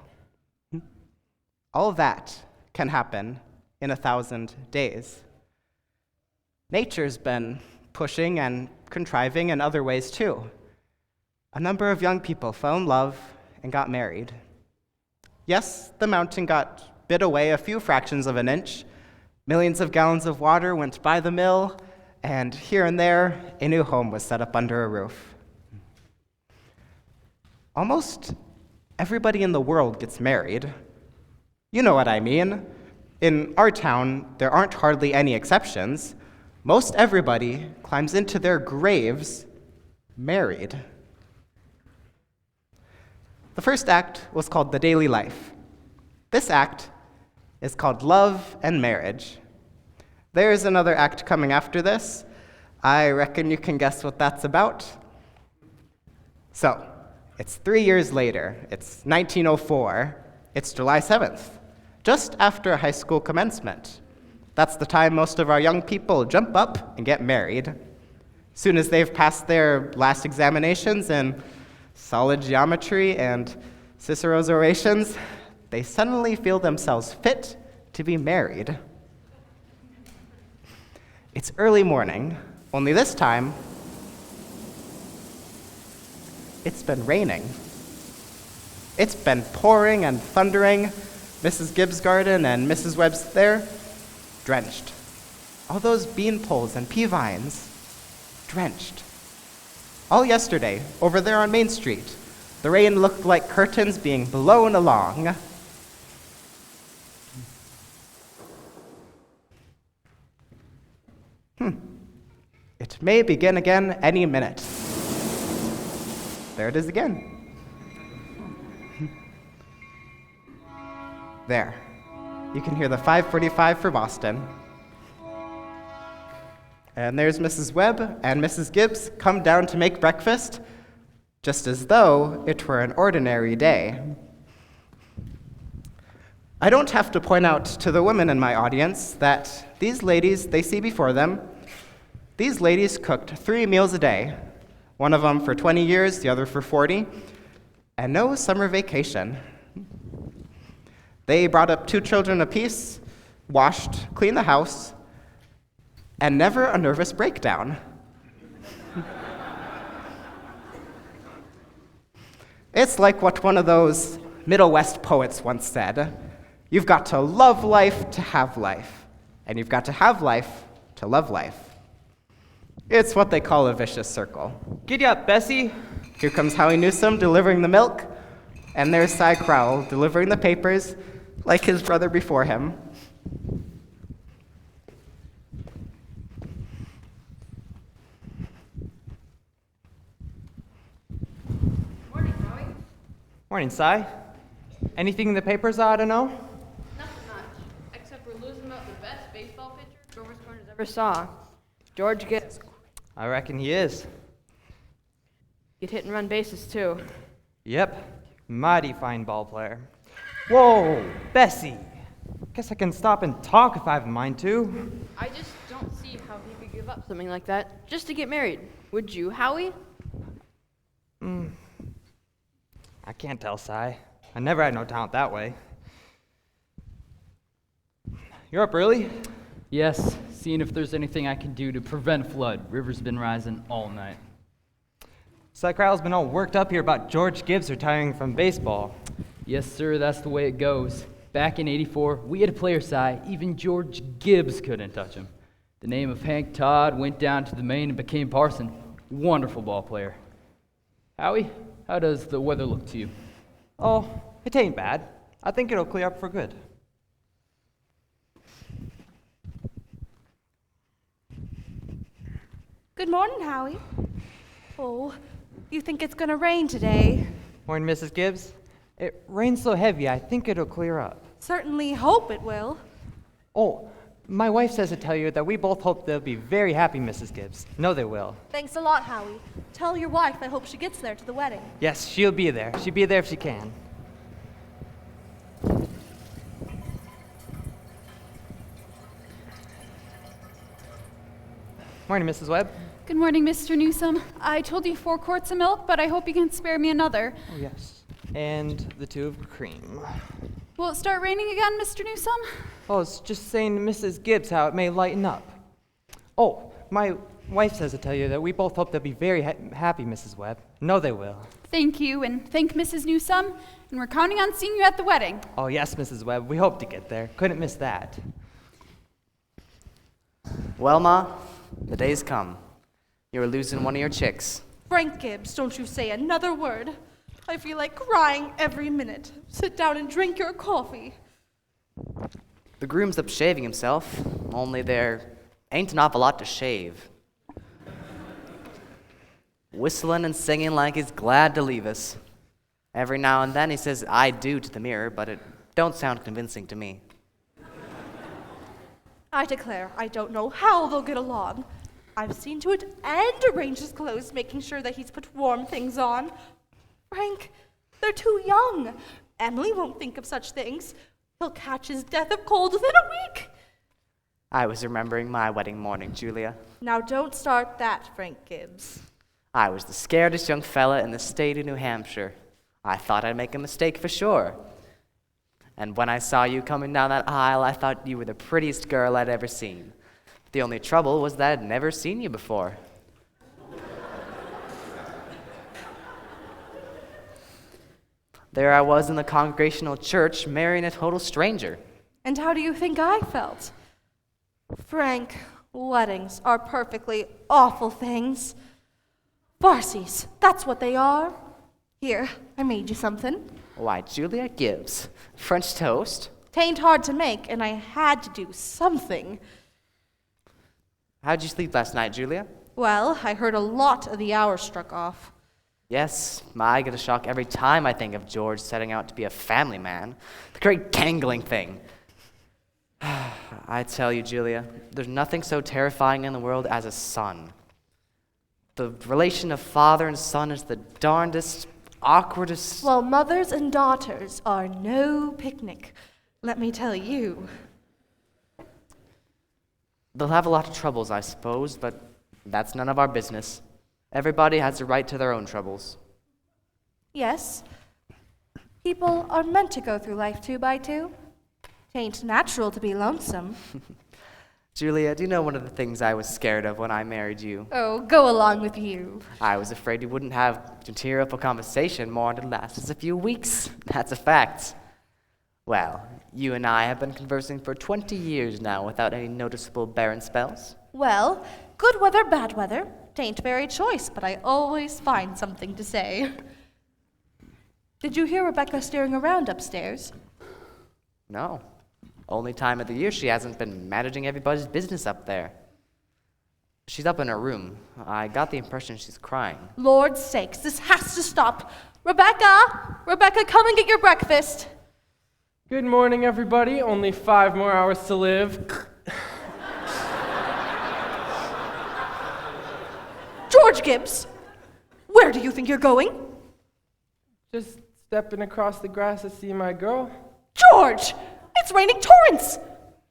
All of that can happen in 1,000 days. Nature's been pushing and contriving in other ways too. A number of young people fell in love and got married. Yes, the mountain got bit away a few fractions of an inch. Millions of gallons of water went by the mill, and here and there, a new home was set up under a roof. Almost everybody in the world gets married. You know what I mean. In our town, there aren't hardly any exceptions. Most everybody climbs into their graves married. The first act was called The Daily Life. This act is called Love and Marriage. There's another act coming after this. I reckon you can guess what that's about. So, it's 3 years later. It's 1904. It's July 7th, just after high school commencement. That's the time most of our young people jump up and get married. Soon as they've passed their last examinations in solid geometry and Cicero's orations, they suddenly feel themselves fit to be married. It's early morning, only this time, it's been raining. It's been pouring and thundering. Mrs. Gibbs' garden and Mrs. Webb's there, drenched. All those bean poles and pea vines, drenched. All yesterday, over there on Main Street, the rain looked like curtains being blown along. It may begin again any minute. There it is again. There. You can hear the 5:45 for Boston. And there's Mrs. Webb and Mrs. Gibbs come down to make breakfast, just as though it were an ordinary day. I don't have to point out to the women in my audience that these ladies they see before them, these ladies cooked 3 meals a day, one of them for 20 years, the other for 40, and no summer vacation. They brought up 2 children apiece, washed, cleaned the house, and never a nervous breakdown. It's like what one of those Middle West poets once said, you've got to love life to have life, and you've got to have life to love life. It's what they call a vicious circle. Giddy up, Bessie. Here comes Howie Newsom delivering the milk, and there's Cy Crowell delivering the papers like his brother before him. Morning, Howie. Morning, Cy. Anything in the papers I ought to know? Nothing much, except we're losing about the best baseball pitcher Grover's Corners ever saw, George Gibbs. I reckon he is. He'd hit and run bases, too. Yep, mighty fine ball player. Whoa, Bessie. Guess I can stop and talk if I have a mind to. I just don't see how he could give up something like that just to get married. Would you, Howie? I can't tell, Cy. I never had no talent that way. You're up early? Yes, seeing if there's anything I can do to prevent flood. River's been rising all night. Cy Crowell's been all worked up here about George Gibbs retiring from baseball. Yes, sir, that's the way it goes. Back in '84, we had a player, Cy. Even George Gibbs couldn't touch him. The name of Hank Todd went down to the Maine and became Parson. Wonderful ball player. Howie, how does the weather look to you? Oh, it ain't bad. I think it'll clear up for good. Good morning, Howie. Oh, you think it's gonna rain today? Morning, Mrs. Gibbs. It rains so heavy, I think it'll clear up. Certainly hope it will. Oh, my wife says to tell you that we both hope they'll be very happy, Mrs. Gibbs. No, they will. Thanks a lot, Howie. Tell your wife I hope she gets there to the wedding. Yes, she'll be there. She'll be there if she can. Morning, Mrs. Webb. Good morning, Mr. Newsom. I told you 4 quarts of milk, but I hope you can spare me another. Oh, yes. And the 2 of cream. Will it start raining again, Mr. Newsom? Oh, it's just saying to Mrs. Gibbs how it may lighten up. Oh, my wife says to tell you that we both hope they'll be very happy, Mrs. Webb. No, they will. Thank you, and thank Mrs. Newsom, and we're counting on seeing you at the wedding. Oh, yes, Mrs. Webb. We hope to get there. Couldn't miss that. Well, Ma, the day's come. You're losing one of your chicks. Frank Gibbs, don't you say another word. I feel like crying every minute. Sit down and drink your coffee. The groom's up shaving himself, only there ain't an awful lot to shave. Whistling and singing like he's glad to leave us. Every now and then he says "I do" to the mirror, but it don't sound convincing to me. I declare, I don't know how they'll get along. I've seen to it and arranged his clothes, making sure that he's put warm things on. Frank, they're too young. Emily won't think of such things. He'll catch his death of cold within a week. I was remembering my wedding morning, Julia. Now don't start that, Frank Gibbs. I was the scaredest young fella in the state of New Hampshire. I thought I'd make a mistake for sure. And when I saw you coming down that aisle, I thought you were the prettiest girl I'd ever seen. The only trouble was that I'd never seen you before. There I was in the Congregational Church, marrying a total stranger. And how do you think I felt? Frank, weddings are perfectly awful things. Farces, that's what they are. Here, I made you something. Why, Julia Gibbs. French toast? Tain't hard to make, and I had to do something. How'd you sleep last night, Julia? Well, I heard a lot of the hours struck off. Yes, I get a shock every time I think of George setting out to be a family man. The great gangling thing. I tell you, Julia, there's nothing so terrifying in the world as a son. The relation of father and son is the darndest, awkwardest... Well, mothers and daughters are no picnic, let me tell you. They'll have a lot of troubles, I suppose, but that's none of our business. Everybody has a right to their own troubles. Yes, people are meant to go through life 2 by 2. Tain't natural to be lonesome. Julia, do you know one of the things I was scared of when I married you? Oh, go along with you. I was afraid you wouldn't have material for conversation more than last us a few weeks. That's a fact. Well, you and I have been conversing for 20 years now without any noticeable barren spells. Well, good weather, bad weather. Tain't very choice, but I always find something to say. Did you hear Rebecca staring around upstairs? No. Only time of the year she hasn't been managing everybody's business up there. She's up in her room. I got the impression she's crying. Lord's sakes, this has to stop. Rebecca! Rebecca, come and get your breakfast. Good morning, everybody. Only 5 more hours to live. George Gibbs, where do you think you're going? Just stepping across the grass to see my girl. George! It's raining torrents!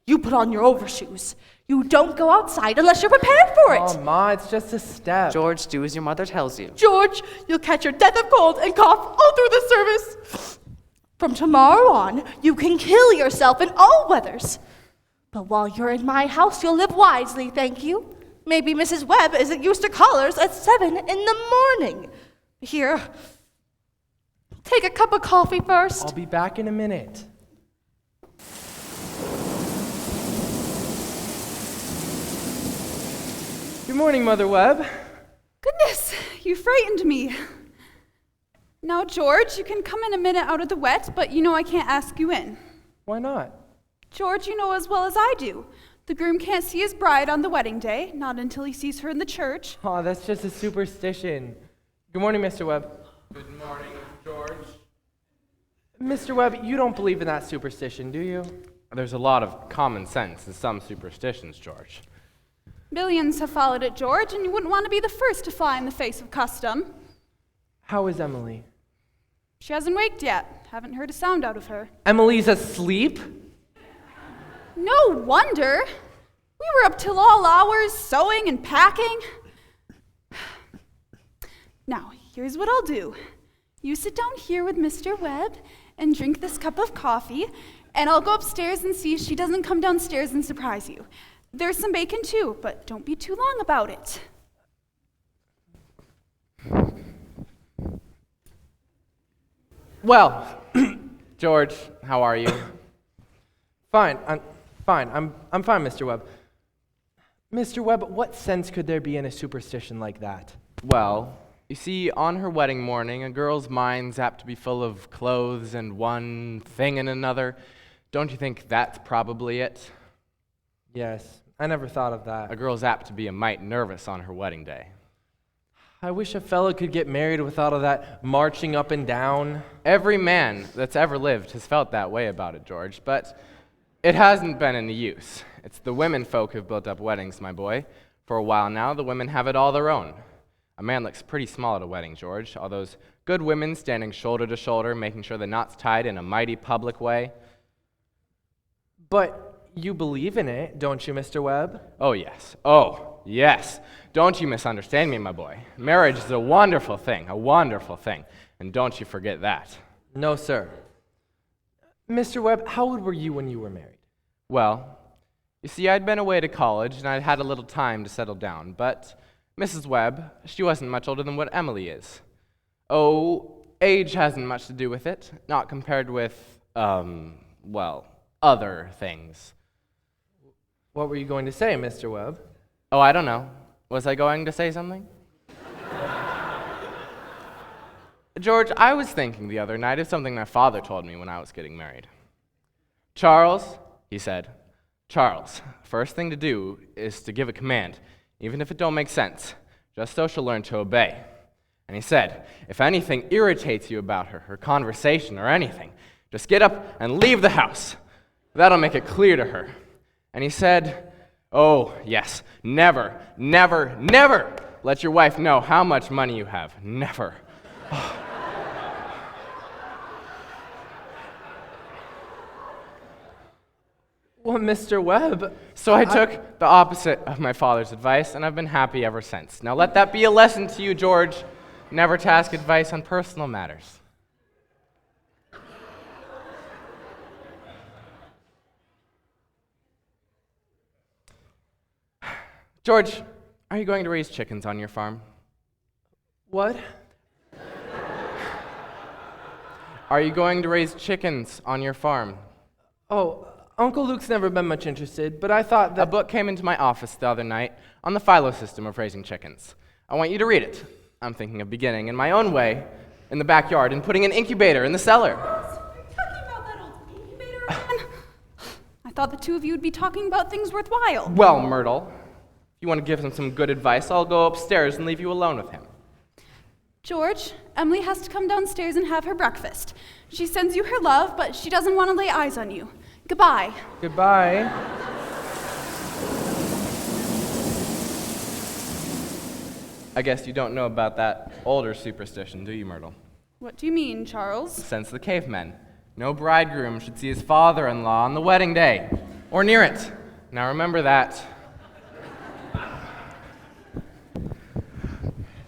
You put on your overshoes. You don't go outside unless you're prepared for it. Oh, Ma, it's just a step. George, do as your mother tells you. George, you'll catch your death of cold and cough all through the service. From tomorrow on, you can kill yourself in all weathers. But while you're in my house, you'll live wisely, thank you. Maybe Mrs. Webb isn't used to callers at 7 in the morning. Here, take a cup of coffee first. I'll be back in a minute. Good morning, Mother Webb. Goodness, you frightened me. Now, George, you can come in a minute out of the wet, but you know I can't ask you in. Why not? George, you know as well as I do. The groom can't see his bride on the wedding day, not until he sees her in the church. Oh, that's just a superstition. Good morning, Mr. Webb. Good morning, George. Mr. Webb, you don't believe in that superstition, do you? There's a lot of common sense in some superstitions, George. Millions have followed it, George, and you wouldn't want to be the first to fly in the face of custom. How is Emily? She hasn't waked yet. Haven't heard a sound out of her. Emily's asleep? No wonder. We were up till all hours, sewing and packing. Now, here's what I'll do. You sit down here with Mr. Webb and drink this cup of coffee, and I'll go upstairs and see if she doesn't come downstairs and surprise you. There's some bacon too, but don't be too long about it. Well, George, how are you? Fine, I'm fine, Mr. Webb. Mr. Webb, what sense could there be in a superstition like that? Well, you see, on her wedding morning, a girl's mind's apt to be full of clothes and one thing and another. Don't you think that's probably it? Yes, I never thought of that. A girl's apt to be a mite nervous on her wedding day. I wish a fellow could get married without all that marching up and down. Every man that's ever lived has felt that way about it, George, but it hasn't been any use. It's the women folk who've built up weddings, my boy. For a while now, the women have it all their own. A man looks pretty small at a wedding, George. All those good women standing shoulder to shoulder, making sure the knot's tied in a mighty public way. But you believe in it, don't you, Mr. Webb? Oh, yes. Oh, yes. Don't you misunderstand me, my boy. Marriage is a wonderful thing, and don't you forget that. No, sir. Mr. Webb, how old were you when you were married? Well, you see, I'd been away to college, and I'd had a little time to settle down, but Mrs. Webb, she wasn't much older than what Emily is. Oh, age hasn't much to do with it, not compared with, other things. What were you going to say, Mr. Webb? Oh, I don't know. Was I going to say something? George, I was thinking the other night of something my father told me when I was getting married. Charles, he said, Charles, first thing to do is to give a command, even if it don't make sense, just so she'll learn to obey. And he said, if anything irritates you about her conversation or anything, just get up and leave the house. That'll make it clear to her. And he said, oh, yes, never, never, never let your wife know how much money you have. Never. Well, Mr. Webb... So I took the opposite of my father's advice, and I've been happy ever since. Now let that be a lesson to you, George, never to ask advice on personal matters. George, are you going to raise chickens on your farm? What? Are you going to raise chickens on your farm? Oh, Uncle Luke's never been much interested, but I thought that... A book came into my office the other night on the philo system of raising chickens. I want you to read it. I'm thinking of beginning in my own way in the backyard and putting an incubator in the cellar. Are you talking about that old incubator again? I thought the two of you would be talking about things worthwhile. Well, Myrtle, if you want to give him some good advice, I'll go upstairs and leave you alone with him. George, Emily has to come downstairs and have her breakfast. She sends you her love, but she doesn't want to lay eyes on you. Goodbye. Goodbye. I guess you don't know about that older superstition, do you, Myrtle? What do you mean, Charles? Since the cavemen, no bridegroom should see his father-in-law on the wedding day, or near it. Now remember that.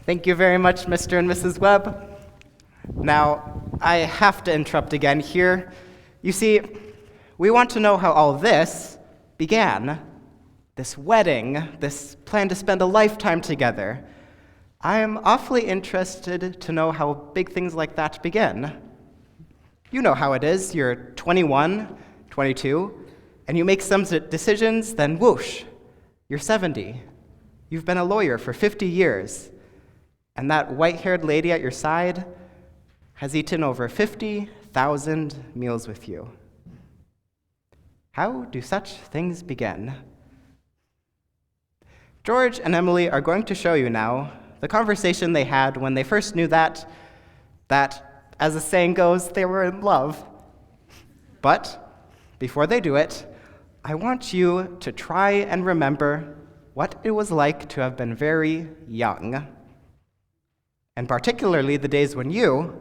Thank you very much, Mr. and Mrs. Webb. Now, I have to interrupt again here. You see, we want to know how all this began. This wedding, this plan to spend a lifetime together. I am awfully interested to know how big things like that begin. You know how it is. You're 21, 22, and you make some decisions, then whoosh, you're 70. You've been a lawyer for 50 years. And that white-haired lady at your side has eaten over 50,000 meals with you. How do such things begin? George and Emily are going to show you now the conversation they had when they first knew that, as the saying goes, they were in love. But before they do it, I want you to try and remember what it was like to have been very young. And particularly the days when you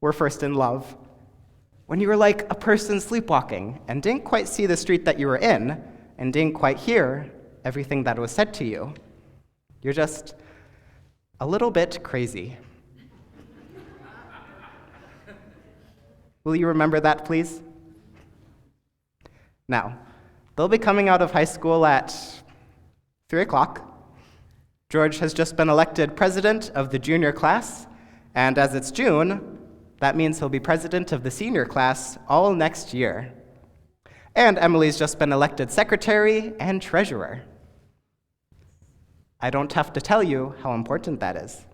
were first in love, when you were like a person sleepwalking and didn't quite see the street that you were in and didn't quite hear everything that was said to you. You're just a little bit crazy. Will you remember that, please? Now, they'll be coming out of high school at 3 o'clock. George has just been elected president of the junior class, and as it's June, that means he'll be president of the senior class all next year. And Emily's just been elected secretary and treasurer. I don't have to tell you how important that is.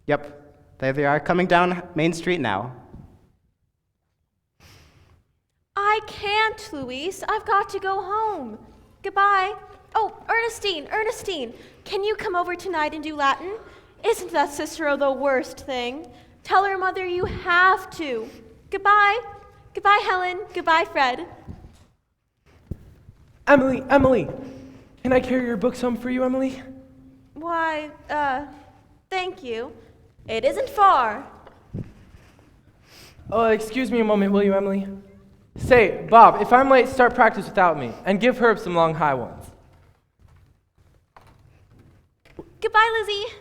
Yep, there they are coming down Main Street now. I can't, Luis. I've got to go home. Goodbye. Oh, Ernestine, can you come over tonight and do Latin? Isn't that Cicero the worst thing? Tell her mother you have to. Goodbye. Goodbye, Helen. Goodbye, Fred. Emily, can I carry your books home for you, Emily? Why, thank you. It isn't far. Oh, excuse me a moment, will you, Emily? Say, Bob, if I'm late, start practice without me, and give Herb some long high ones. Goodbye, Lizzie.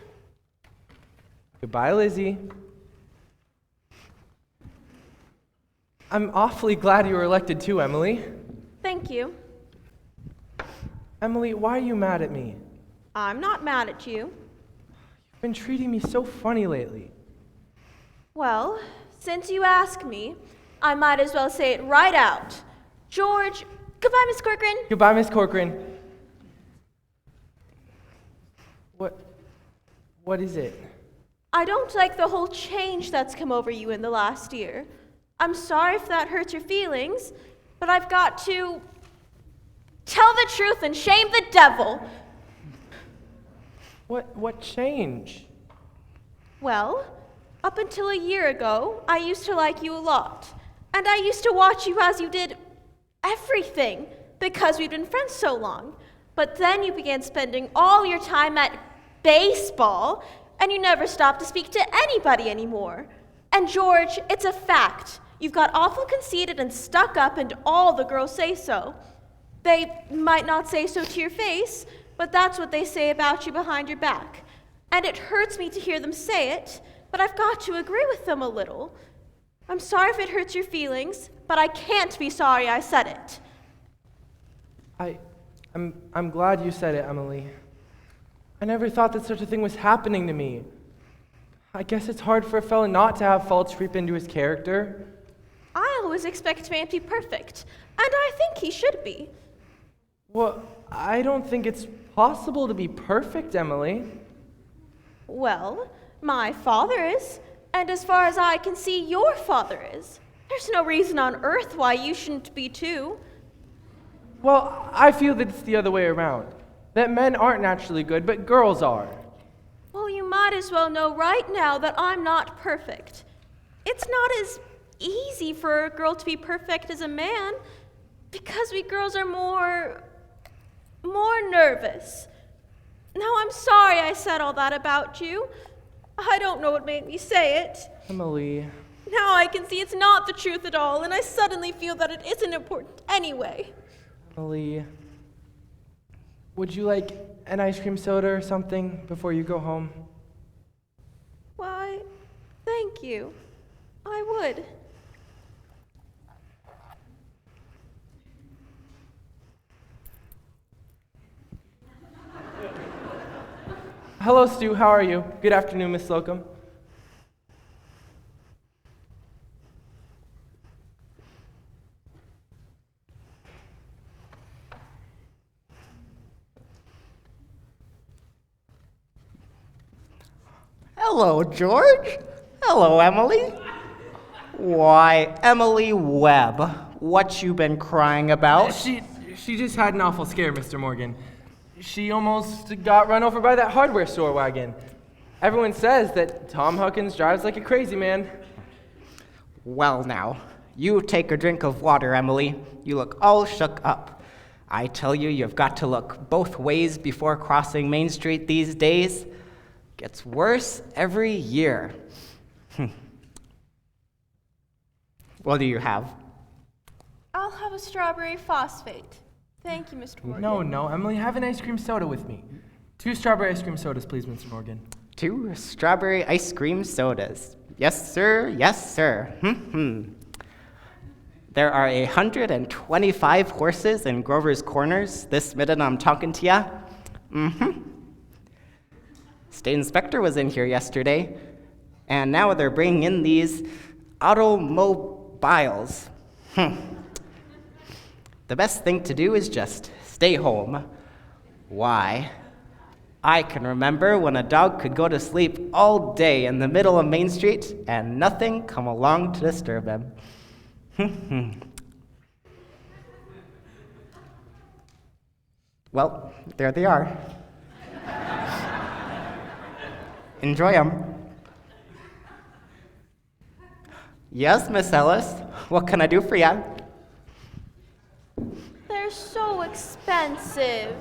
Goodbye, Lizzie. I'm awfully glad you were elected too, Emily. Thank you. Emily, why are you mad at me? I'm not mad at you. You've been treating me so funny lately. Well, since you ask me, I might as well say it right out. George, goodbye, Miss Corcoran. Goodbye, Miss Corcoran. What is it? I don't like the whole change that's come over you in the last year. I'm sorry if that hurts your feelings, but I've got to tell the truth and shame the devil. What change? Well, up until a year ago, I used to like you a lot. And I used to watch you as you did everything because we'd been friends so long. But then you began spending all your time at baseball, and you never stopped to speak to anybody anymore. And George, it's a fact. You've got awful conceited and stuck up, and all the girls say so. They might not say so to your face, but that's what they say about you behind your back. And it hurts me to hear them say it, but I've got to agree with them a little. I'm sorry if it hurts your feelings, but I can't be sorry I said it. I'm glad you said it, Emily. I never thought that such a thing was happening to me. I guess it's hard for a fella not to have faults creep into his character. I always expect a man to be perfect, and I think he should be. Well, I don't think it's possible to be perfect, Emily. Well, my father is, and as far as I can see, your father is. There's no reason on earth why you shouldn't be too. Well, I feel that it's the other way around. That men aren't naturally good, but girls are. Well, you might as well know right now that I'm not perfect. It's not as easy for a girl to be perfect as a man, because we girls are more nervous. Now, I'm sorry I said all that about you. I don't know what made me say it. Emily. Now I can see it's not the truth at all, and I suddenly feel that it isn't important anyway. Emily. Would you like an ice cream soda or something before you go home? Why, thank you. I would. Hello, Stu. How are you? Good afternoon, Miss Slocum. Hello, George. Hello, Emily. Why, Emily Webb, what you been crying about? She just had an awful scare, Mr. Morgan. She almost got run over by that hardware store wagon. Everyone says that Tom Huckins drives like a crazy man. Well now, you take a drink of water, Emily. You look all shook up. I tell you, you've got to look both ways before crossing Main Street these days. Gets worse every year. What do you have? I'll have a strawberry phosphate. Thank you, Mr. Morgan. No, Emily, have an ice cream soda with me. 2 strawberry ice cream sodas, please, Mr. Morgan. 2 strawberry ice cream sodas. Yes, sir. Yes, sir. There are 125 horses in Grover's Corners this minute I'm talking to ya. State inspector was in here yesterday, and now they're bringing in these automobiles. The best thing to do is just stay home. Why? I can remember when a dog could go to sleep all day in the middle of Main Street and nothing come along to disturb him. Well, there they are. Enjoy them. Yes, Miss Ellis. What can I do for you? They're so expensive.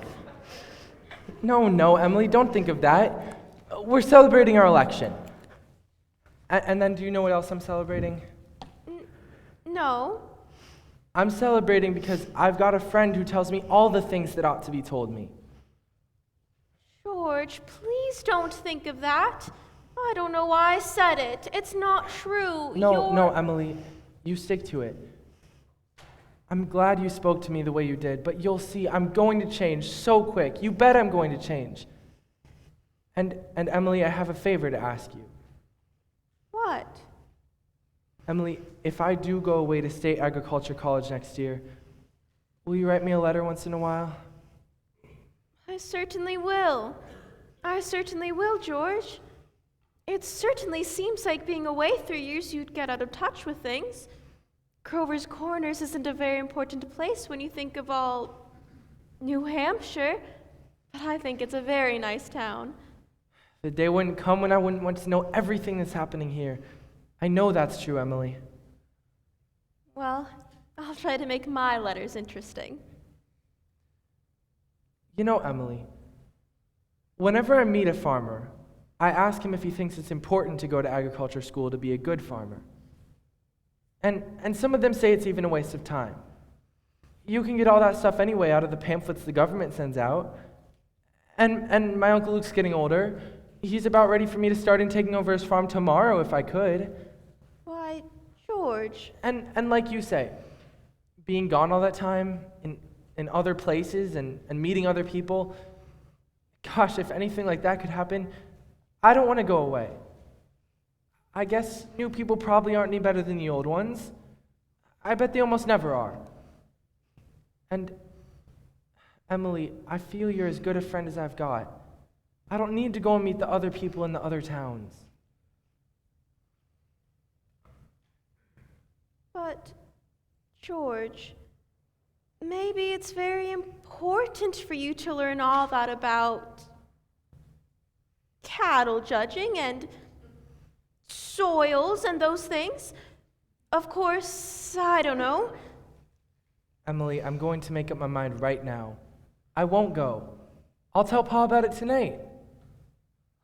No, Emily, don't think of that. We're celebrating our election. And then do you know what else I'm celebrating? No. I'm celebrating because I've got a friend who tells me all the things that ought to be told me. George, please don't think of that. I don't know why I said it. It's not true. No, Emily, you stick to it. I'm glad you spoke to me the way you did, but you'll see I'm going to change so quick. You bet I'm going to change. And Emily, I have a favor to ask you. What? Emily, if I do go away to State Agriculture College next year, will you write me a letter once in a while? I certainly will. I certainly will, George. It certainly seems like being away 3 years you'd get out of touch with things. Grover's Corners isn't a very important place when you think of all New Hampshire, but I think it's a very nice town. The day wouldn't come when I wouldn't want to know everything that's happening here. I know that's true, Emily. Well, I'll try to make my letters interesting. You know, Emily, whenever I meet a farmer, I ask him if he thinks it's important to go to agriculture school to be a good farmer. And some of them say it's even a waste of time. You can get all that stuff anyway out of the pamphlets the government sends out. And my Uncle Luke's getting older. He's about ready for me to start in taking over his farm tomorrow if I could. Why, George. And like you say, being gone all that time in other places and meeting other people, gosh, if anything like that could happen, I don't want to go away. I guess new people probably aren't any better than the old ones. I bet they almost never are. And Emily, I feel you're as good a friend as I've got. I don't need to go and meet the other people in the other towns. But, George, maybe it's very important for you to learn all that about cattle judging and soils and those things. Of course, I don't know. Emily, I'm going to make up my mind right now. I won't go. I'll tell Pa about it tonight.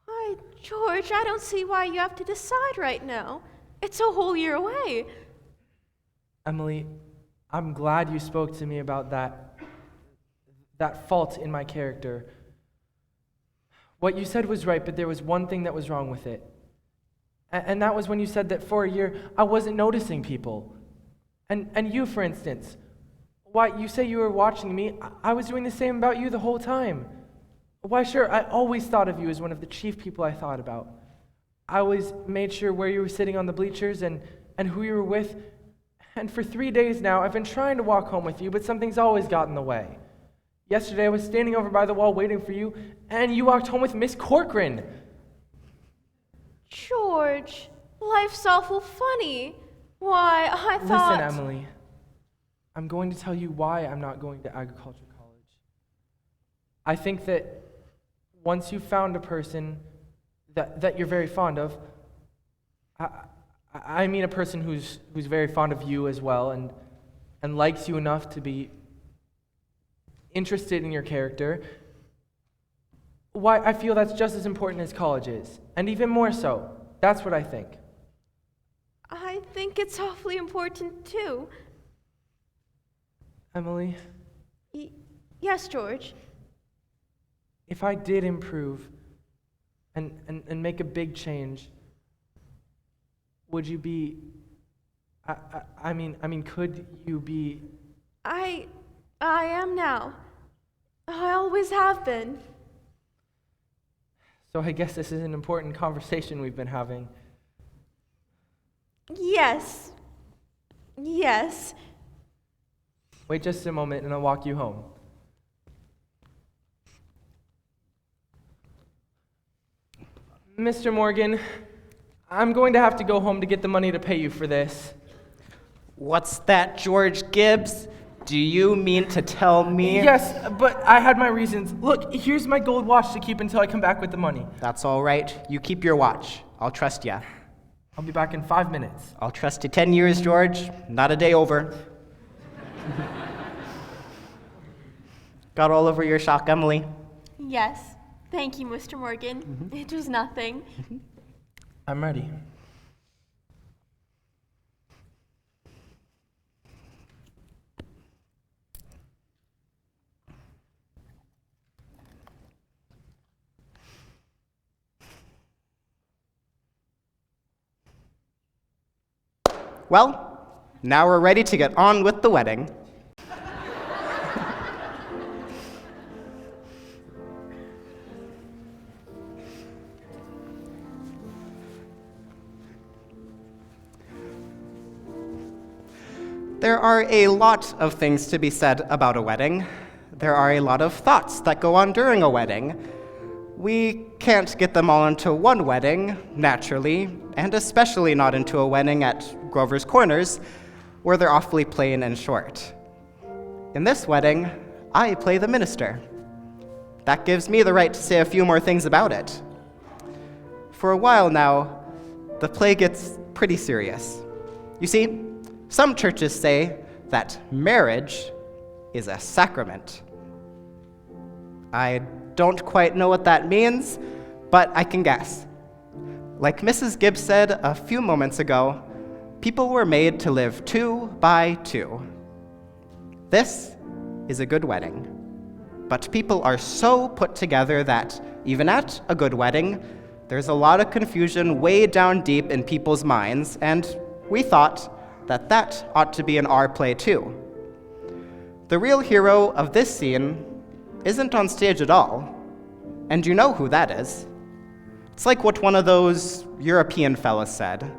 Why, George, I don't see why you have to decide right now. It's a whole year away. Emily, I'm glad you spoke to me about that fault in my character. What you said was right, but there was one thing that was wrong with it. And that was when you said that for a year I wasn't noticing people. And you, for instance, why, you say you were watching me. I was doing the same about you the whole time. Why, sure, I always thought of you as one of the chief people I thought about. I always made sure where you were sitting on the bleachers and who you were with. And for 3 days now, I've been trying to walk home with you, but something's always got in the way. Yesterday, I was standing over by the wall waiting for you, and you walked home with Miss Corcoran. George, life's awful funny. Why, I thought... Listen, Emily, I'm going to tell you why I'm not going to agriculture college. I think that once you've found a person that you're very fond of, I mean a person who's very fond of you as well and likes you enough to be interested in your character, why I feel that's just as important as college is, and even more so. That's what I think. I think it's awfully important too. Emily? Yes, George? If I did improve and make a big change, would you be, I mean, could you be? I am now. I always have been. So I guess this is an important conversation we've been having. Yes. Yes. Wait just a moment and I'll walk you home. Mr. Morgan, I'm going to have to go home to get the money to pay you for this. What's that, George Gibbs? Do you mean to tell me? Yes, but I had my reasons. Look, here's my gold watch to keep until I come back with the money. That's all right. You keep your watch. I'll trust ya. I'll be back in 5 minutes. I'll trust you 10 years, George. Not a day over. Got all over your shock, Emily? Yes. Thank you, Mr. Morgan. It was nothing. I'm ready. Well, now we're ready to get on with the wedding. There are a lot of things to be said about a wedding. There are a lot of thoughts that go on during a wedding. We can't get them all into one wedding, naturally, and especially not into a wedding at Grover's Corners, where they're awfully plain and short. In this wedding, I play the minister. That gives me the right to say a few more things about it. For a while now, the play gets pretty serious. You see, some churches say that marriage is a sacrament. I don't quite know what that means, but I can guess. Like Mrs. Gibbs said a few moments ago, people were made to live 2 by 2. This is a good wedding. But people are so put together that, even at a good wedding, there's a lot of confusion way down deep in people's minds, and we thought that that ought to be in our play too. The real hero of this scene isn't on stage at all, and you know who that is. It's like what one of those European fellas said.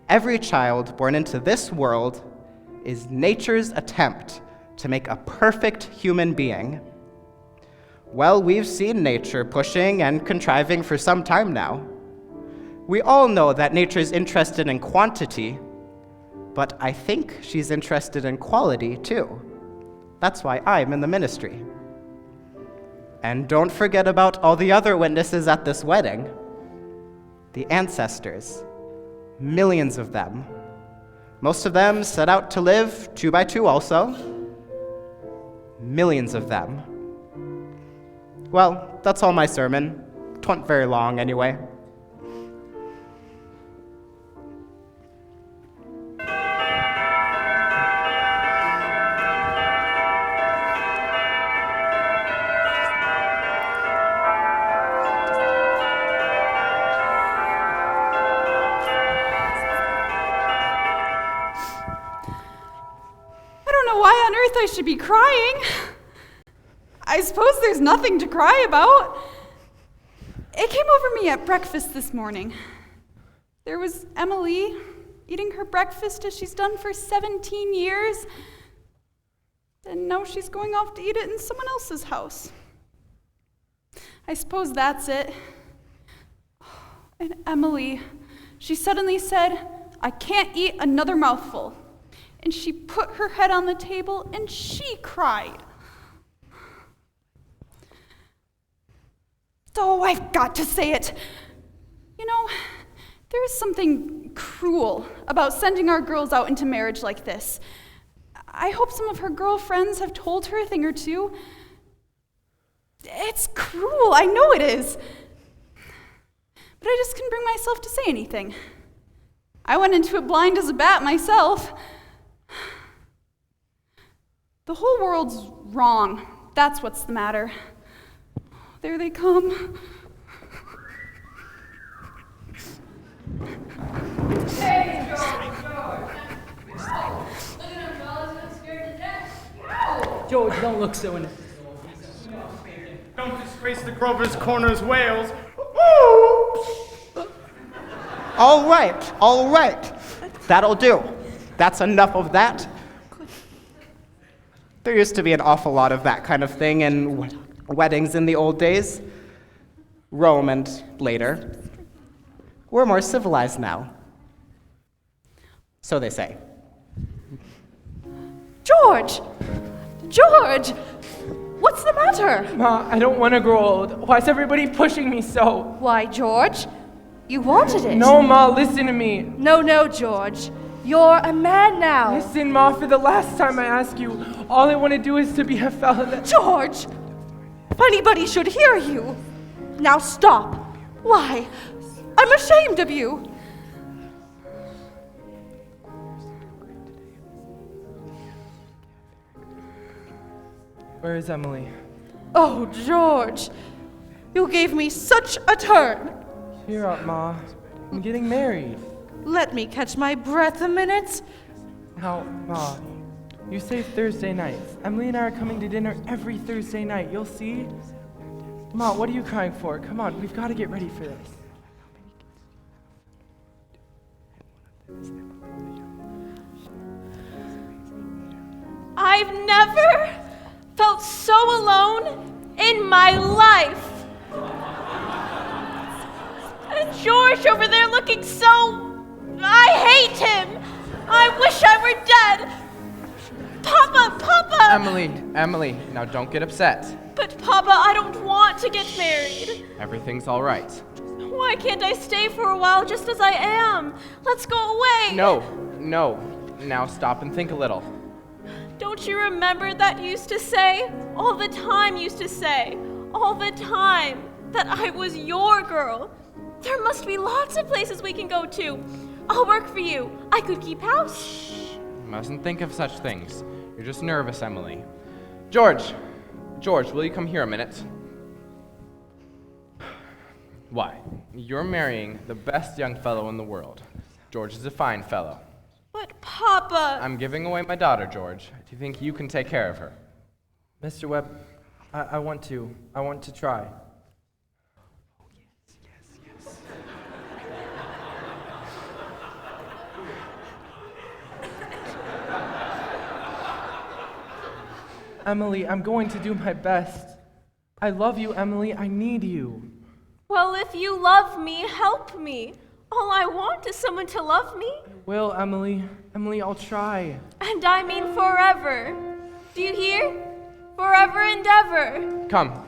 Every child born into this world is nature's attempt to make a perfect human being. Well, we've seen nature pushing and contriving for some time now. We all know that nature's interested in quantity, but I think she's interested in quality too. That's why I'm in the ministry. And don't forget about all the other witnesses at this wedding. The ancestors, millions of them. Most of them set out to live 2 by 2 also. Millions of them. Well, that's all my sermon. 'Twa'n't very long anyway. Why on earth I should be crying? I suppose there's nothing to cry about. It came over me at breakfast this morning. There was Emily eating her breakfast as she's done for 17 years, and now she's going off to eat it in someone else's house. I suppose that's it. And Emily, she suddenly said, "I can't eat another mouthful." And she put her head on the table and she cried. Oh, I've got to say it. You know, there is something cruel about sending our girls out into marriage like this. I hope some of her girlfriends have told her a thing or two. It's cruel, I know it is. But I just couldn't bring myself to say anything. I went into it blind as a bat myself. The whole world's wrong. That's what's the matter. There they come. Hey, George! Look at him, fellas. Looks scared to death. George, don't look so innocent. Don't disgrace the Grover's Corners whales. All right. That'll do. That's enough of that. There used to be an awful lot of that kind of thing in weddings in the old days. Rome and later. We're more civilized now. So they say. George! George! What's the matter? Ma, I don't want to grow old. Why is everybody pushing me so? Why, George? You wanted it. No, Ma, listen to me. No, George. You're a man now. Listen, Ma, for the last time I ask you, all I want to do is to be a fella that... George! If anybody should hear you. Now stop. Why? I'm ashamed of you. Where is Emily? Oh, George. You gave me such a turn. Cheer up, Ma. I'm getting married. Let me catch my breath a minute. Now, Ma, you say Thursday nights. Emily and I are coming to dinner every Thursday night. You'll see. Ma, what are you crying for? Come on, we've got to get ready for this. I've never felt so alone in my life. And George over there looking so... I hate him. I wish I were dead. Papa! Emily, now don't get upset. But Papa, I don't want to get married. Everything's all right. Why can't I stay for a while just as I am? Let's go away. No. Now stop and think a little. Don't you remember that you used to say, all the time that I was your girl? There must be lots of places we can go to. I'll work for you. I could keep house. You mustn't think of such things. You're just nervous, Emily. George, will you come here a minute? Why? You're marrying the best young fellow in the world. George is a fine fellow. But Papa... I'm giving away my daughter, George. Do you think you can take care of her? Mr. Webb, I want to try. Yes. Emily, I'm going to do my best. I love you, Emily. I need you. Well, if you love me, help me. All I want is someone to love me. Will, Emily. Emily, I'll try. And I mean forever. Do you hear? Forever and ever. Come.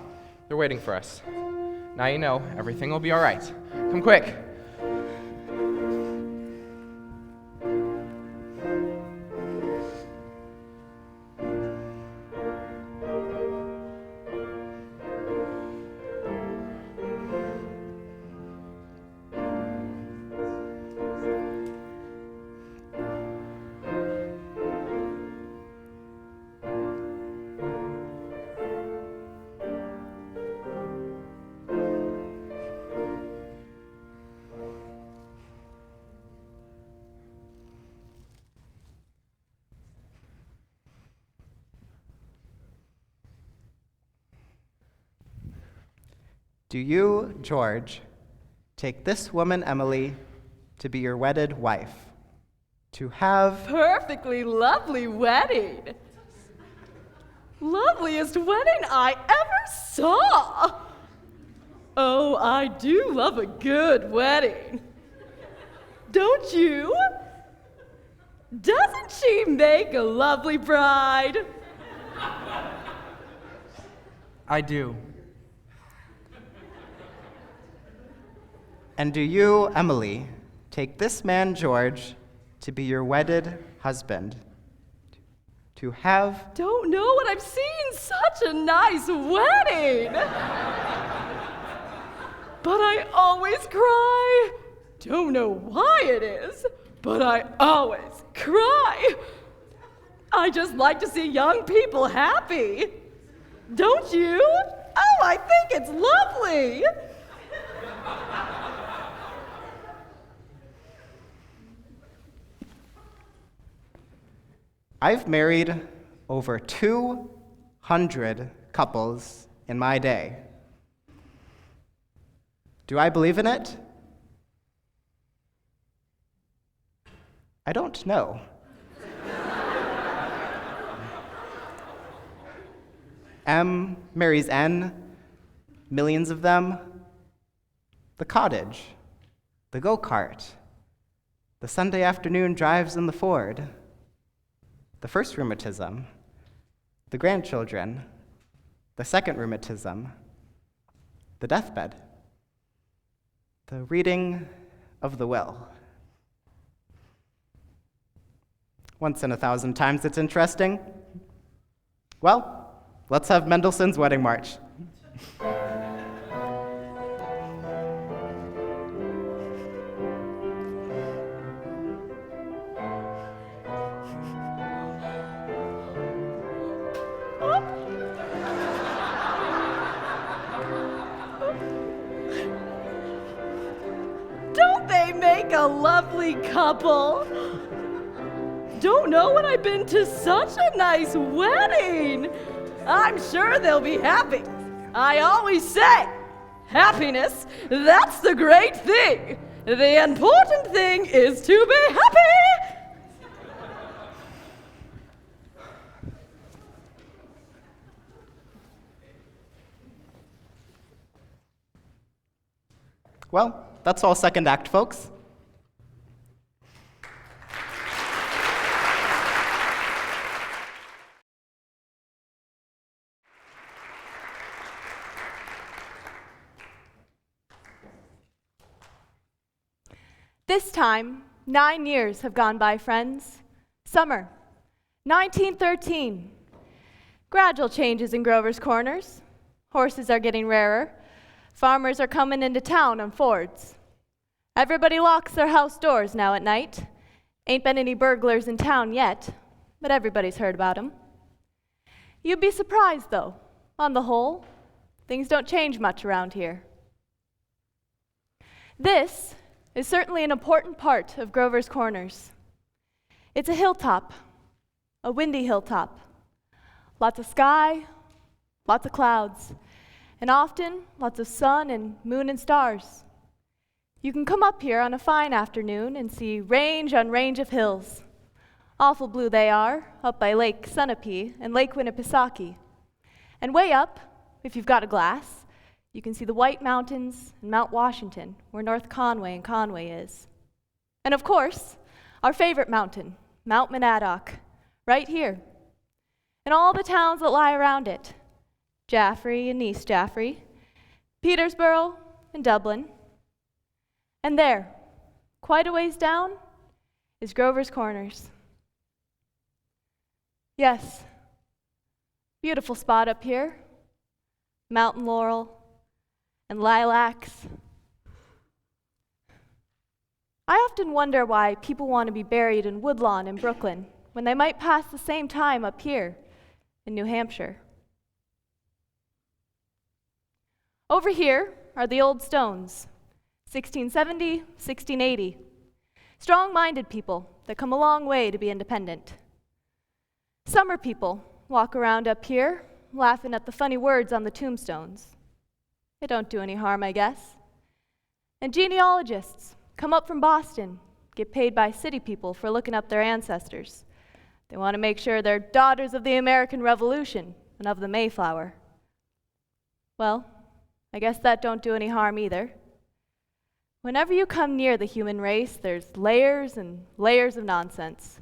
They're waiting for us. Now you know everything will be all right. Come quick. Do you, George, take this woman, Emily, to be your wedded wife? To have... Perfectly lovely wedding. Loveliest wedding I ever saw. Oh, I do love a good wedding. Don't you? Doesn't she make a lovely bride? I do. And do you, Emily, take this man, George, to be your wedded husband? To have... Don't know what I'm seeing. Such a nice wedding. But I always cry. Don't know why it is, but I always cry. I just like to see young people happy. Don't you? Oh, I think it's lovely. I've married over 200 couples in my day. Do I believe in it? I don't know. M marries N, millions of them. The cottage, the go-kart, the Sunday afternoon drives in the Ford. the first rheumatism, the grandchildren, the second rheumatism, the deathbed, the reading of the will. Once in 1,000 times it's interesting. Well, let's have Mendelssohn's Wedding March. Don't they make a lovely couple? Don't know when I've been to such a nice wedding. I'm sure they'll be happy. I always say, happiness, that's the great thing. The important thing is to be happy. Well, that's all second act, folks. This time, 9 years have gone by, friends. Summer, 1913. Gradual changes in Grover's Corners. Horses are getting rarer. Farmers are coming into town on Fords. Everybody locks their house doors now at night. Ain't been any burglars in town yet, but everybody's heard about 'em. You'd be surprised, though. On the whole, things don't change much around here. This is certainly an important part of Grover's Corners. It's a hilltop, a windy hilltop. Lots of sky, lots of clouds, and often lots of sun and moon and stars. You can come up here on a fine afternoon and see range on range of hills. Awful blue they are, up by Lake Sunapee and Lake Winnipesaukee. And way up, if you've got a glass, you can see the White Mountains and Mount Washington, where North Conway and Conway is. And of course, our favorite mountain, Mount Monadnock, right here. And all the towns that lie around it, Jaffrey and East Jaffrey, Petersboro and Dublin. And there, quite a ways down, is Grover's Corners. Yes, beautiful spot up here. Mountain laurel and lilacs. I often wonder why people want to be buried in Woodlawn in Brooklyn when they might pass the same time up here in New Hampshire. Over here are the old stones, 1670, 1680. Strong-minded people that come a long way to be independent. Summer people walk around up here laughing at the funny words on the tombstones. They don't do any harm, I guess. And genealogists come up from Boston, get paid by city people for looking up their ancestors. They want to make sure they're daughters of the American Revolution and of the Mayflower. Well, I guess that don't do any harm either. Whenever you come near the human race, there's layers and layers of nonsense.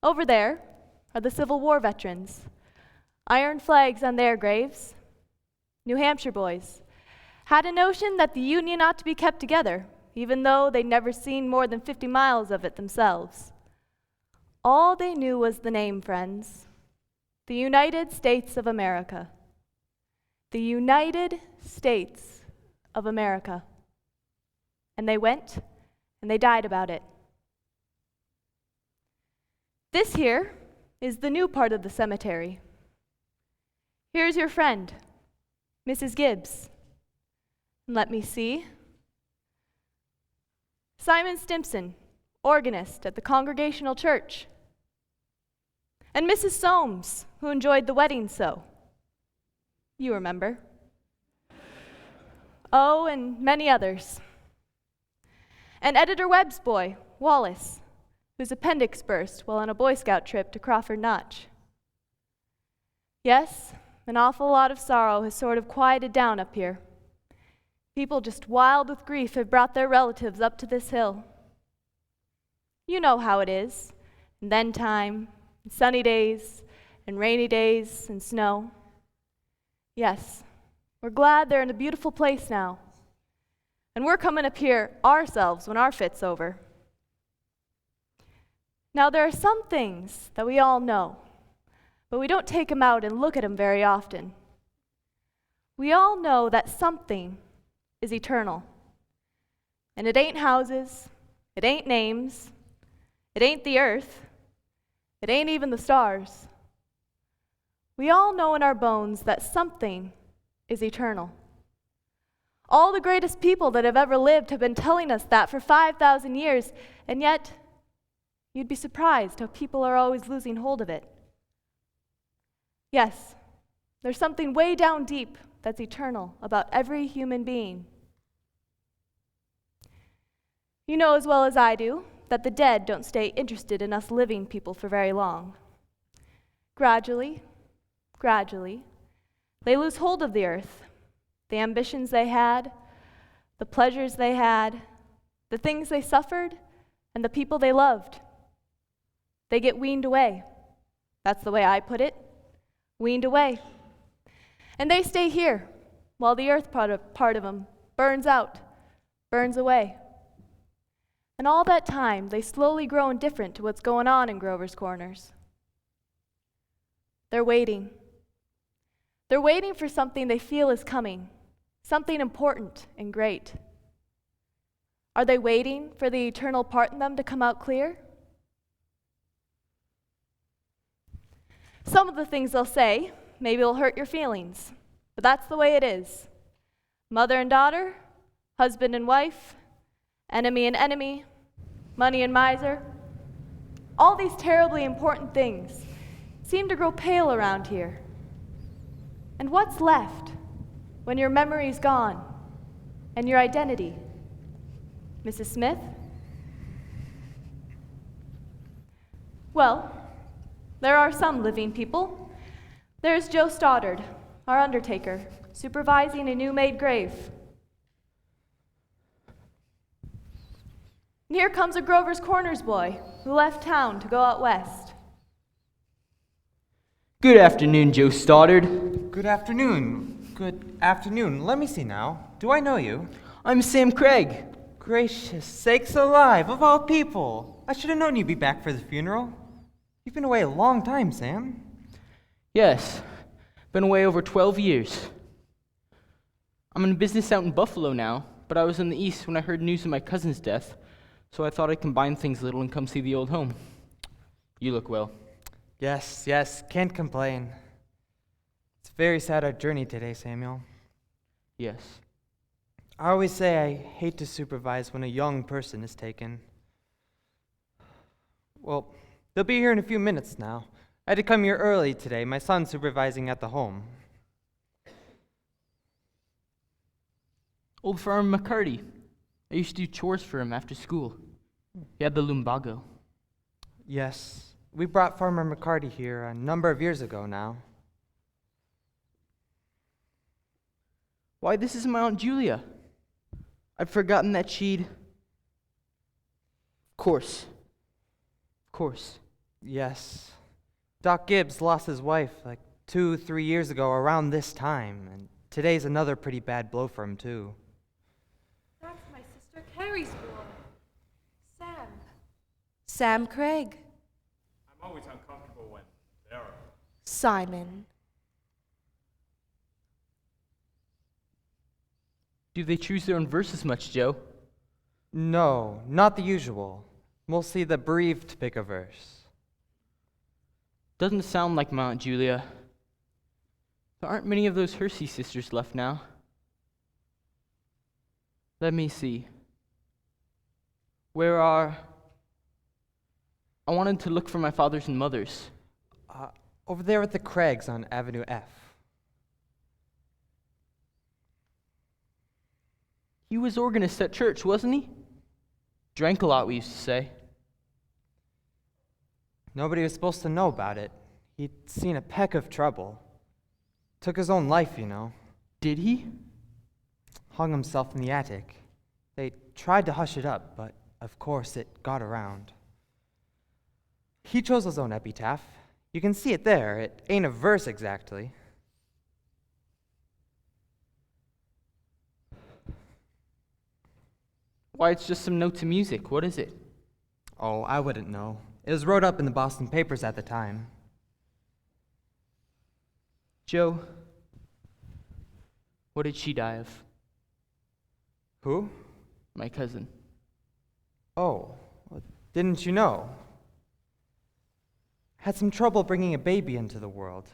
Over there are the Civil War veterans. Iron flags on their graves. New Hampshire boys had a notion that the Union ought to be kept together, even though they'd never seen more than 50 miles of it themselves. All they knew was the name, friends. The United States of America. The United States of America. And they went and they died about it. This here is the new part of the cemetery. Here's your friend, Mrs. Gibbs. And let me see. Simon Stimson, organist at the Congregational Church. And Mrs. Soames, who enjoyed the wedding so. You remember. Oh, and many others. And Editor Webb's boy, Wallace, whose appendix burst while on a Boy Scout trip to Crawford Notch. Yes, an awful lot of sorrow has sort of quieted down up here. People just wild with grief have brought their relatives up to this hill. You know how it is. and then time, and sunny days, and rainy days, and snow. Yes, we're glad they're in a beautiful place now. And we're coming up here ourselves when our fit's over. Now, there are some things that we all know, but we don't take them out and look at them very often. We all know that something is eternal. And it ain't houses, it ain't names, it ain't the earth, it ain't even the stars. We all know in our bones that something is eternal. All the greatest people that have ever lived have been telling us that for 5,000 years, and yet you'd be surprised how people are always losing hold of it. Yes, there's something way down deep that's eternal about every human being. You know as well as I do that the dead don't stay interested in us living people for very long. Gradually, they lose hold of the earth. The ambitions they had, the pleasures they had, the things they suffered, and the people they loved. They get weaned away. That's the way I put it. Weaned away. And they stay here while the earth part of them burns out, burns away. And all that time, they slowly grow indifferent to what's going on in Grover's Corners. They're waiting. They're waiting for something they feel is coming, something important and great. Are they waiting for the eternal part in them to come out clear? Some of the things they'll say maybe will hurt your feelings, but that's the way it is. Mother and daughter, husband and wife, enemy and enemy, money and miser. All these terribly important things seem to grow pale around here. And what's left when your memory's gone and your identity? Mrs. Smith? Well, there are some living people. There's Joe Stoddard, our undertaker, supervising a new-made grave. And here comes a Grover's Corners boy who left town to go out west. Good afternoon, Joe Stoddard. Good afternoon. Good afternoon. Let me see now. Do I know you? I'm Sam Craig. Gracious sakes alive, of all people. I should have known you'd be back for the funeral. You've been away a long time, Sam. Yes, been away over 12 years. I'm in business out in Buffalo now, but I was in the East when I heard news of my cousin's death, so I thought I'd combine things a little and come see the old home. You look well. Yes, can't complain. It's very sad our journey today, Samuel. Yes. I always say I hate to supervise when a young person is taken. Well, they'll be here in a few minutes now. I had to come here early today. My son's supervising at the home. Old Farmer McCarty. I used to do chores for him after school. He had the lumbago. Yes, we brought Farmer McCarty here a number of years ago now. Why, this is my Aunt Julia. I'd forgotten that she'd... Of course. Yes. Doc Gibbs lost his wife like 2-3 years ago around this time, and today's another pretty bad blow for him, too. That's my sister Carrie's boy. Sam. Sam Craig. I'm always uncomfortable when they're... Simon. Do they choose their own verses much, Joe? No, not the usual. Mostly the bereaved pick a verse. Doesn't sound like my Aunt Julia. There aren't many of those Hersey sisters left now. Let me see. Where are... I wanted to look for my father's and mother's. Over there at the Craigs on Avenue F. He was organist at church, wasn't he? Drank a lot, we used to say. Nobody was supposed to know about it. He'd seen a peck of trouble. Took his own life, you know. Did he? Hung himself in the attic. They tried to hush it up, but of course it got around. he chose his own epitaph. You can see it there. It ain't a verse exactly. Why, it's just some notes of music. What is it? Oh, I wouldn't know. It was wrote up in the Boston papers at the time. Joe, what did she die of? Who? My cousin. Oh, well, didn't you know? Had some trouble bringing a baby into the world.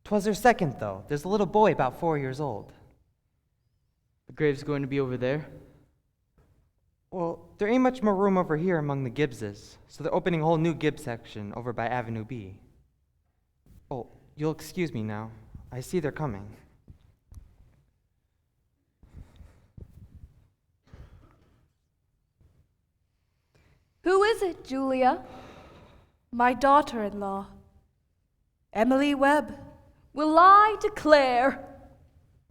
'Twas her second, though. There's a little boy about 4 years old. The grave's going to be over there? Well, there ain't much more room over here among the Gibbses, so they're opening a whole new Gibbs section over by Avenue B. Oh, you'll excuse me now. I see they're coming. Who is it, Julia? My daughter-in-law, Emily Webb. Well, I declare,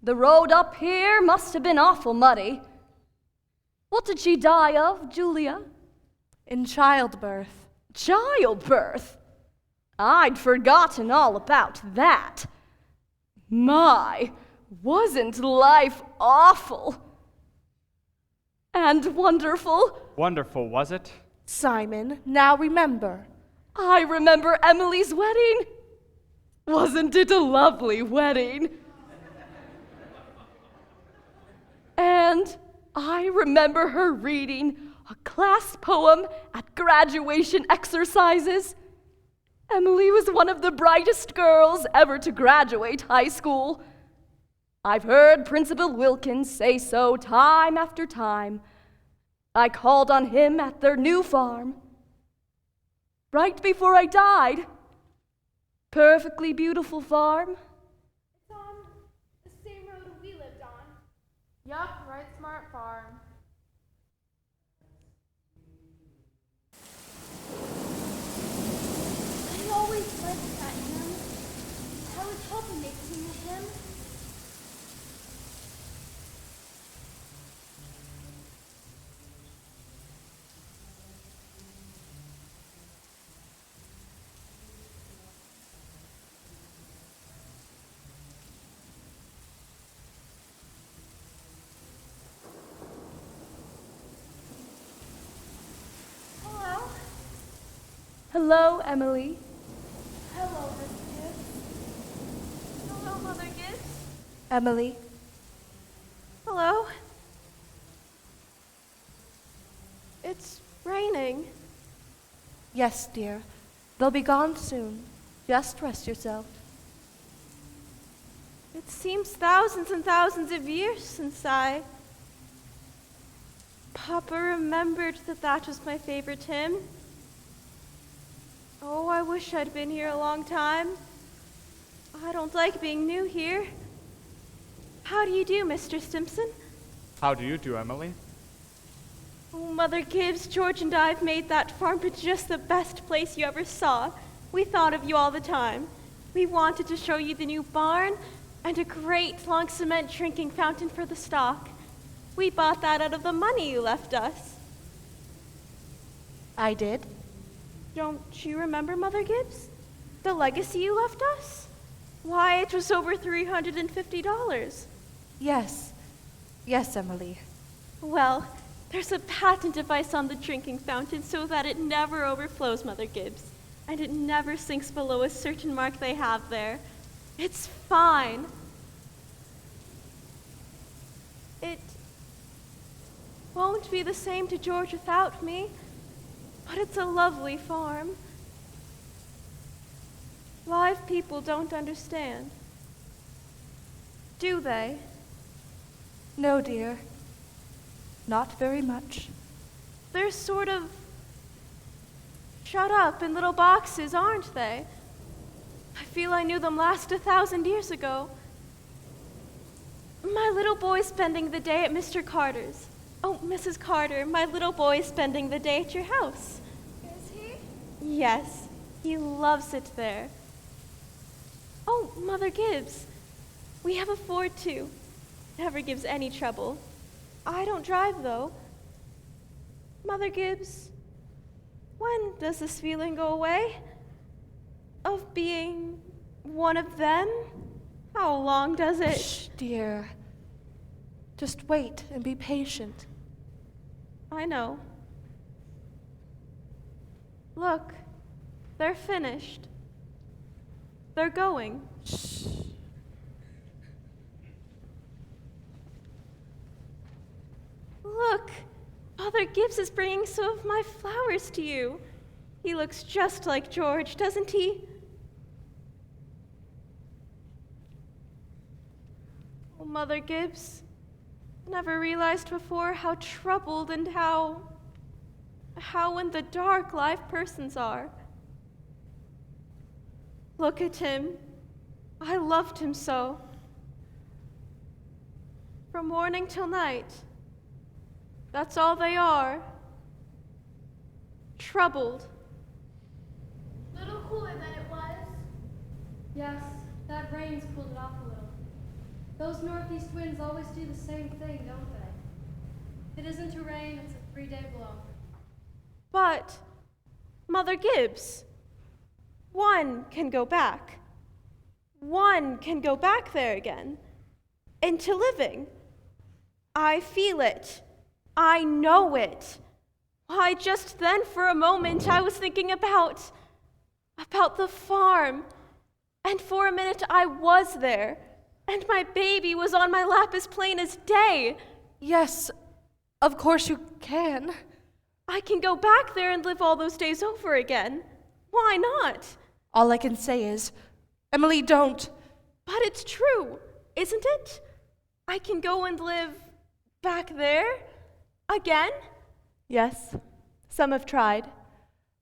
the road up here must have been awful muddy. What did she die of, Julia? In childbirth. Childbirth? I'd forgotten all about that. My, wasn't life awful? And wonderful? Wonderful, was it? Simon, now remember. I remember Emily's wedding. Wasn't it a lovely wedding? And I remember her reading a class poem at graduation exercises. Emily was one of the brightest girls ever to graduate high school. I've heard Principal Wilkins say so time after time. I called on him at their new farm right before I died. Perfectly beautiful farm. It's on the same road we lived on. Yup, right smart farm. I always liked that hymn. I was hoping they'd sing the hymn. Hello, Emily. Hello, Miss Gibbs. Hello, Mother Gibbs. Emily. Hello. It's raining. Yes, dear. They'll be gone soon. Just rest yourself. It seems thousands and thousands of years since Papa remembered that was my favorite hymn. Oh, I wish I'd been here a long time. I don't like being new here. How do you do, Mr. Stimpson? How do you do, Emily? Oh, Mother Gibbs, George and I have made that farm just the best place you ever saw. We thought of you all the time. We wanted to show you the new barn and a great long cement drinking fountain for the stock. We bought that out of the money you left us. I did? Don't you remember, Mother Gibbs? The legacy you left us? Why, it was over $350. Yes. Yes, Emily. Well, there's a patent device on the drinking fountain so that it never overflows, Mother Gibbs, and it never sinks below a certain mark they have there. It's fine. It won't be the same to George without me, but it's a lovely farm. Live people don't understand. Do they? No, dear. Not very much. They're sort of shut up in little boxes, aren't they? I feel I knew them last 1,000 years ago. My little boy's spending the day at Mr. Carter's. Oh, Mrs. Carter, my little boy's spending the day at your house. Is he? Yes, he loves it there. Oh, Mother Gibbs, we have a Ford too. Never gives any trouble. I don't drive though. Mother Gibbs, When does this feeling go away? Of being one of them? How long does it? Shh, dear. Just wait and be patient. I know. Look, they're finished. They're going. Shh. Look, Father Gibbs is bringing some of my flowers to you. He looks just like George, doesn't he? Oh, Mother Gibbs, I never realized before how troubled and how in the dark live persons are. Look at him. I loved him so. From morning till night. That's all they are. Troubled. Little cooler than it was. Yes, that rain's cooled it off a little. Those northeast winds always do the same thing, don't they? It isn't a rain, it's a 3-day blow. But, Mother Gibbs, one can go back. One can go back there again. Into living. I feel it. I know it. Why, just then for a moment I was thinking about the farm. And for a minute I was there. And my baby was on my lap as plain as day. Yes, of course you can. I can go back there and live all those days over again. Why not? All I can say is, Emily, don't. But it's true, isn't it? I can go and live back there again? Yes, some have tried,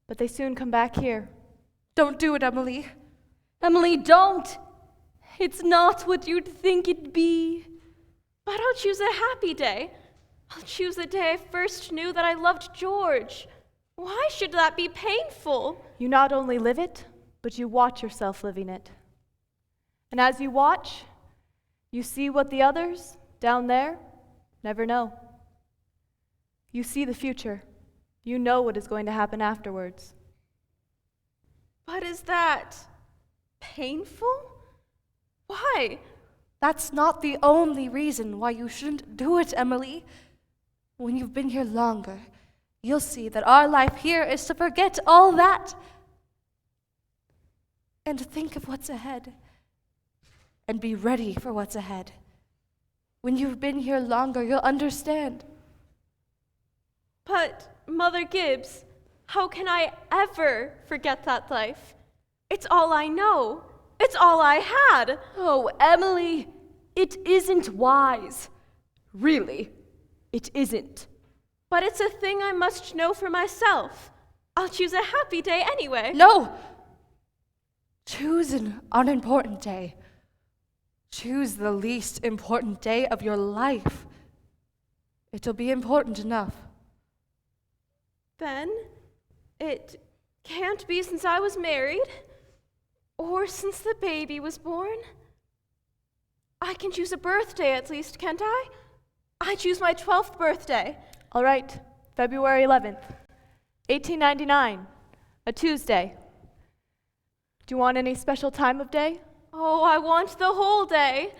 but they soon come back here. Don't do it, Emily. Emily, don't! It's not what you'd think it'd be. But I'll choose a happy day. I'll choose the day I first knew that I loved George. Why should that be painful? You not only live it, but you watch yourself living it. And as you watch, you see what the others down there never know. You see the future. You know what is going to happen afterwards. But is that painful? Why? That's not the only reason why you shouldn't do it, Emily. When you've been here longer, you'll see that our life here is to forget all that and think of what's ahead and be ready for what's ahead. When you've been here longer, you'll understand. But, Mother Gibbs, how can I ever forget that life? It's all I know. It's all I had. Oh, Emily, it isn't wise. Really, it isn't. But it's a thing I must know for myself. I'll choose a happy day anyway. No! Choose an unimportant day. Choose the least important day of your life. It'll be important enough. Then, it can't be since I was married, or since the baby was born. I can choose a birthday at least, can't I? I choose my 12th birthday. All right, February 11th, 1899, a Tuesday. Do you want any special time of day? Oh, I want the whole day.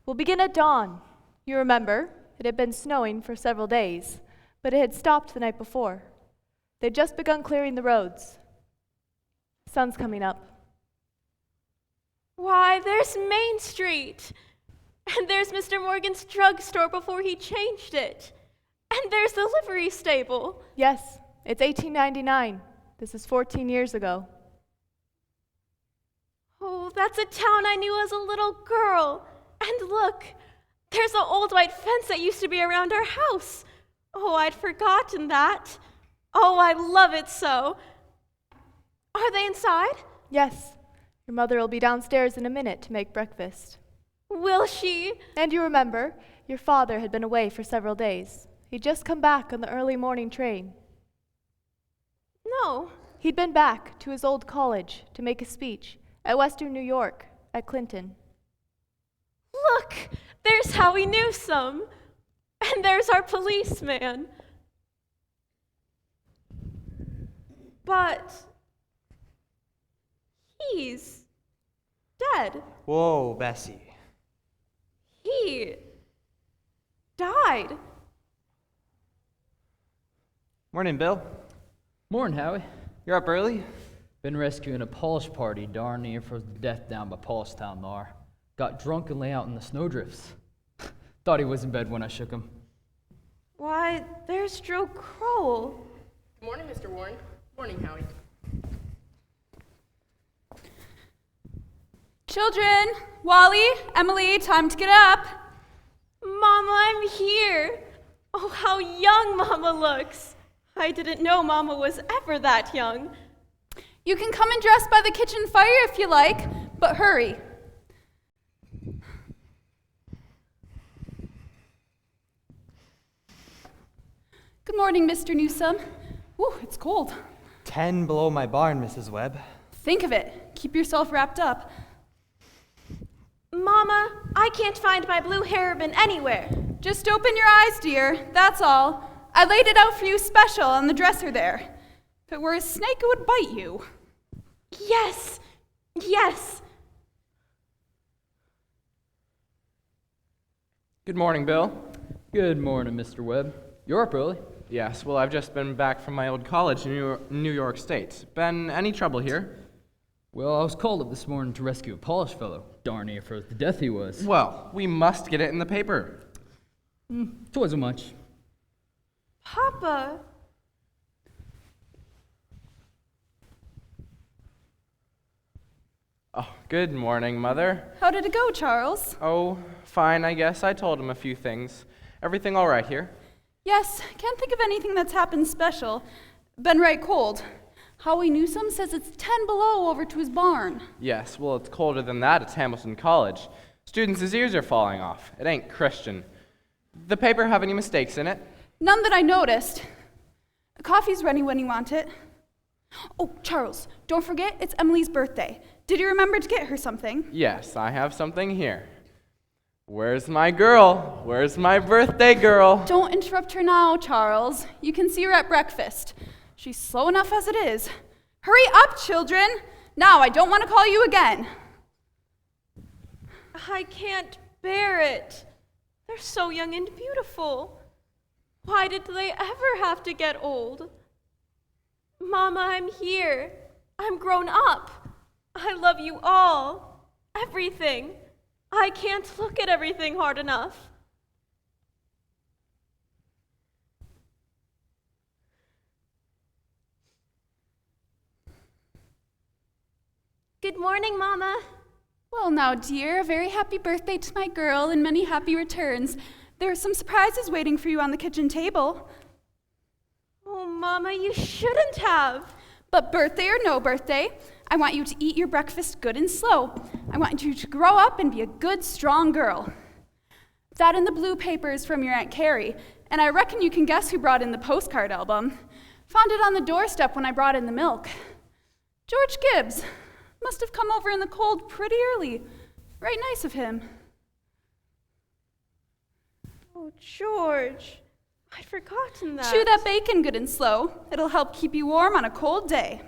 We'll begin at dawn. You remember, it had been snowing for several days, but it had stopped the night before. They'd just begun clearing the roads. Sun's coming up. Why, there's Main Street. And there's Mr. Morgan's drugstore before he changed it. And there's the livery stable. Yes, it's 1899. This is 14 years ago. Oh, that's a town I knew as a little girl. And look, there's the old white fence that used to be around our house. Oh, I'd forgotten that. Oh, I love it so. Are they inside? Yes. Your mother will be downstairs in a minute to make breakfast. Will she? And you remember, your father had been away for several days. He'd just come back on the early morning train. No. He'd been back to his old college to make a speech at Western New York, at Clinton. Look, there's Howie Newsome. And there's our policeman. But he's dead. Whoa, Bessie. He died. Morning, Bill. Morning, Howie. You're up early? Been rescuing a Polish party darn near froze to death down by Paulstown there. Got drunk and lay out in the snowdrifts. Thought he was in bed when I shook him. Why, there's Joe Crowell. Good morning, Mr. Warren. Morning, Howie. Children, Wally, Emily, time to get up. Mama, I'm here. Oh, how young Mama looks. I didn't know Mama was ever that young. You can come and dress by the kitchen fire if you like, but hurry. Good morning, Mr. Newsome. Ooh, it's cold. 10 below my barn, Mrs. Webb. Think of it. Keep yourself wrapped up. Mama, I can't find my blue hair ribbon anywhere. Just open your eyes, dear. That's all. I laid it out for you special on the dresser there. If it were a snake, it would bite you. Yes! Yes! Good morning, Bill. Good morning, Mr. Webb. You're up early. Yes, well, I've just been back from my old college in New York State. Been any trouble here? Well, I was called up this morning to rescue a Polish fellow. Darn near froze to death he was. Well, we must get it in the paper. Twasn't much. Papa! Oh, good morning, Mother. How did it go, Charles? Oh, fine, I guess. I told him a few things. Everything all right here? Yes, can't think of anything that's happened special. Been right cold. Howie Newsome says it's 10 below over to his barn. Yes, well, it's colder than that at Hamilton College. Students' ears are falling off. It ain't Christian. The paper have any mistakes in it? None that I noticed. The coffee's ready when you want it. Oh, Charles, don't forget it's Emily's birthday. Did you remember to get her something? Yes, I have something here. Where's my girl? Where's my birthday girl? Don't interrupt her now, Charles. You can see her at breakfast. She's slow enough as it is. Hurry up, children! Now, I don't want to call you again. I can't bear it. They're so young and beautiful. Why did they ever have to get old? Mama, I'm here. I'm grown up. I love you all. Everything. I can't look at everything hard enough. Good morning, Mama. Well, now, dear, a very happy birthday to my girl and many happy returns. There are some surprises waiting for you on the kitchen table. Oh, Mama, you shouldn't have. But birthday or no birthday, I want you to eat your breakfast good and slow. I want you to grow up and be a good, strong girl. That and the blue paper is from your Aunt Carrie, and I reckon you can guess who brought in the postcard album. Found it on the doorstep when I brought in the milk. George Gibbs. Must have come over in the cold pretty early. Right nice of him. Oh, George. I'd forgotten that. Chew that bacon good and slow. It'll help keep you warm on a cold day.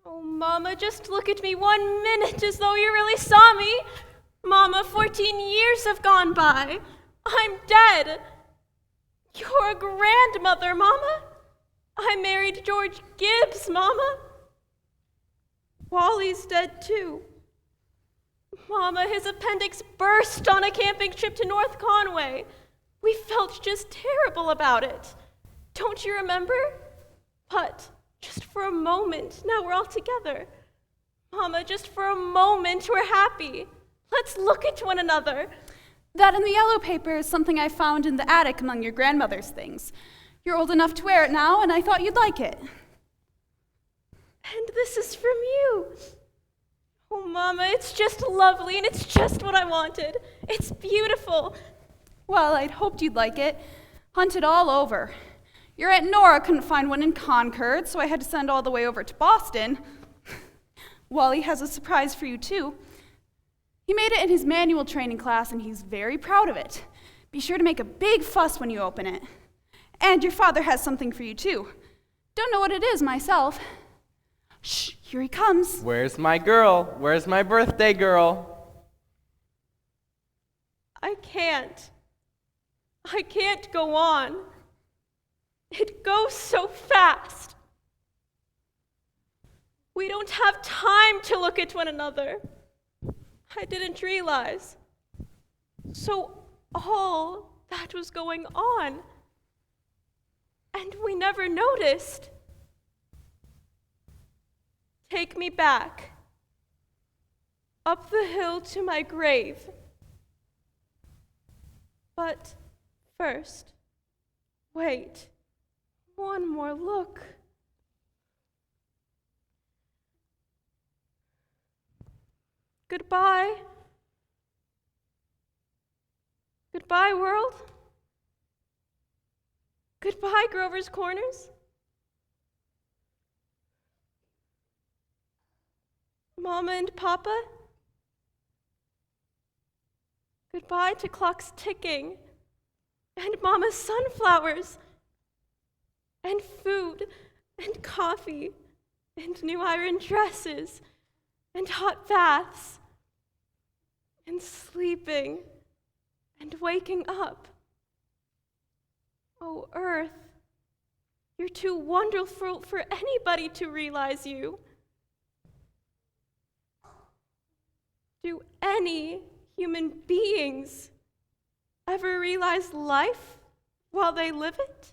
Oh, Mama, just look at me 1 minute as though you really saw me. Mama, 14 years have gone by. I'm dead. You're a grandmother, Mama. I married George Gibbs, Mama. Wally's dead, too. Mama, his appendix burst on a camping trip to North Conway. We felt just terrible about it. Don't you remember? But just for a moment, now we're all together. Mama, just for a moment, we're happy. Let's look at one another. That and the yellow paper is something I found in the attic among your grandmother's things. You're old enough to wear it now, and I thought you'd like it. And this is from you. Oh, Mama, it's just lovely, and it's just what I wanted. It's beautiful. Well, I'd hoped you'd like it. Hunted all over. Your Aunt Nora couldn't find one in Concord, so I had to send all the way over to Boston. Wally has a surprise for you, too. He made it in his manual training class, and he's very proud of it. Be sure to make a big fuss when you open it. And your father has something for you, too. Don't know what it is myself. Shh, here he comes. Where's my girl? Where's my birthday girl? I can't. I can't go on. It goes so fast. We don't have time to look at one another. I didn't realize. So all that was going on. And we never noticed. Take me back. Up the hill to my grave. But first, wait. One more look. Goodbye. Goodbye, world. Goodbye, Grover's Corners. Mama and Papa. Goodbye to clocks ticking, and Mama's sunflowers, and food, and coffee, and new iron dresses, and hot baths, and sleeping, and waking up. Oh, Earth, you're too wonderful for anybody to realize you. Do any human beings ever realize life while they live it?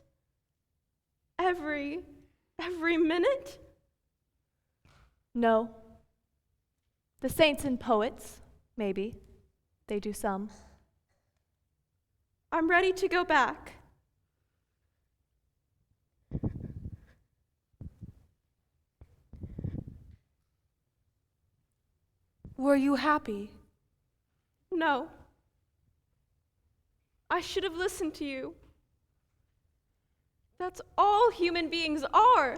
Every minute? No. The saints and poets, maybe. They do some. I'm ready to go back. Were you happy? No. I should have listened to you. That's all human beings are.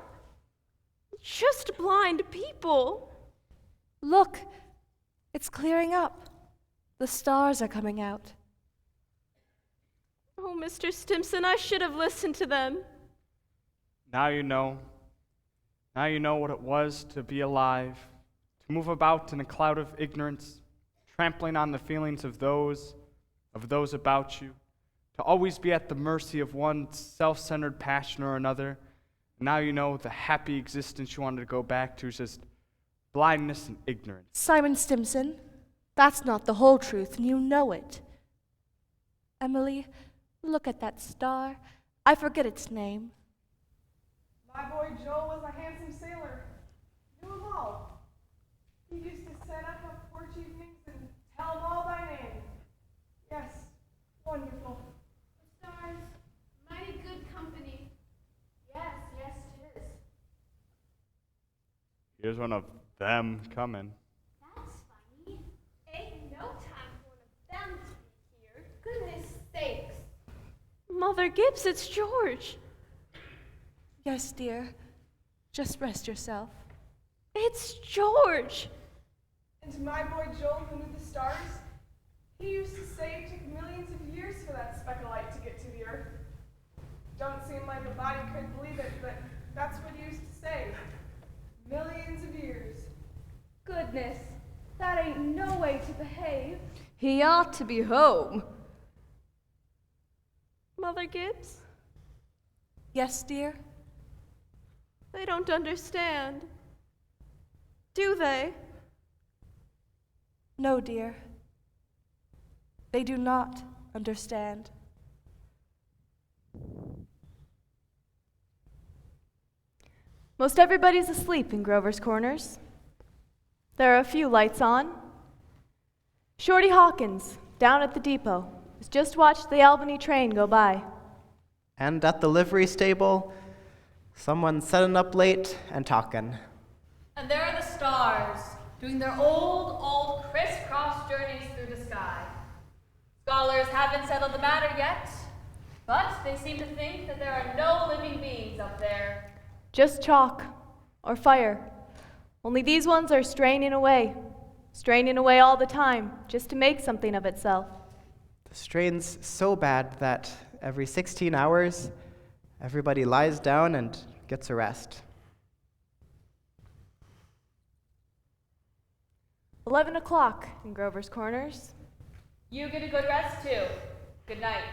Just blind people. Look, it's clearing up. The stars are coming out. Oh, Mr. Stimson, I should have listened to them. Now you know. Now you know what it was to be alive, to move about in a cloud of ignorance, trampling on the feelings of those about you, to always be at the mercy of one self-centered passion or another. Now you know the happy existence you wanted to go back to is just blindness and ignorance. Simon Stimson, that's not the whole truth, and you know it. Emily, look at that star. I forget its name. My boy Joel was a handsome sailor. Knew them all. He used to set up porch evenings and tell them all by name. Yes, wonderful. The stars, mighty good company. Yes, yes, it is. Here's one of them coming. That's funny. Ain't no time for one of them to be here. Goodness sakes. Mother Gibbs, it's George. Yes, dear. Just rest yourself. It's George. And my boy Joel, who knew the stars, he used to say it took millions of years for that speck of light to get to the earth. Don't seem like a body could believe it, but that's what he used to say. Millions of years. Goodness, that ain't no way to behave. He ought to be home. Mother Gibbs? Yes, dear? They don't understand. Do they? No, dear. They do not understand. Most everybody's asleep in Grover's Corners. There are a few lights on. Shorty Hawkins, down at the depot, has just watched the Albany train go by. And at the livery stable, someone's setting up late and talking. And there are the stars, doing their old crisscross journeys through the sky. Scholars haven't settled the matter yet, but they seem to think that there are no living beings up there. Just chalk or fire. Only these ones are straining away all the time, just to make something of itself. The strain's so bad that every 16 hours, everybody lies down and gets a rest. 11 o'clock in Grover's Corners. You get a good rest too. Good night.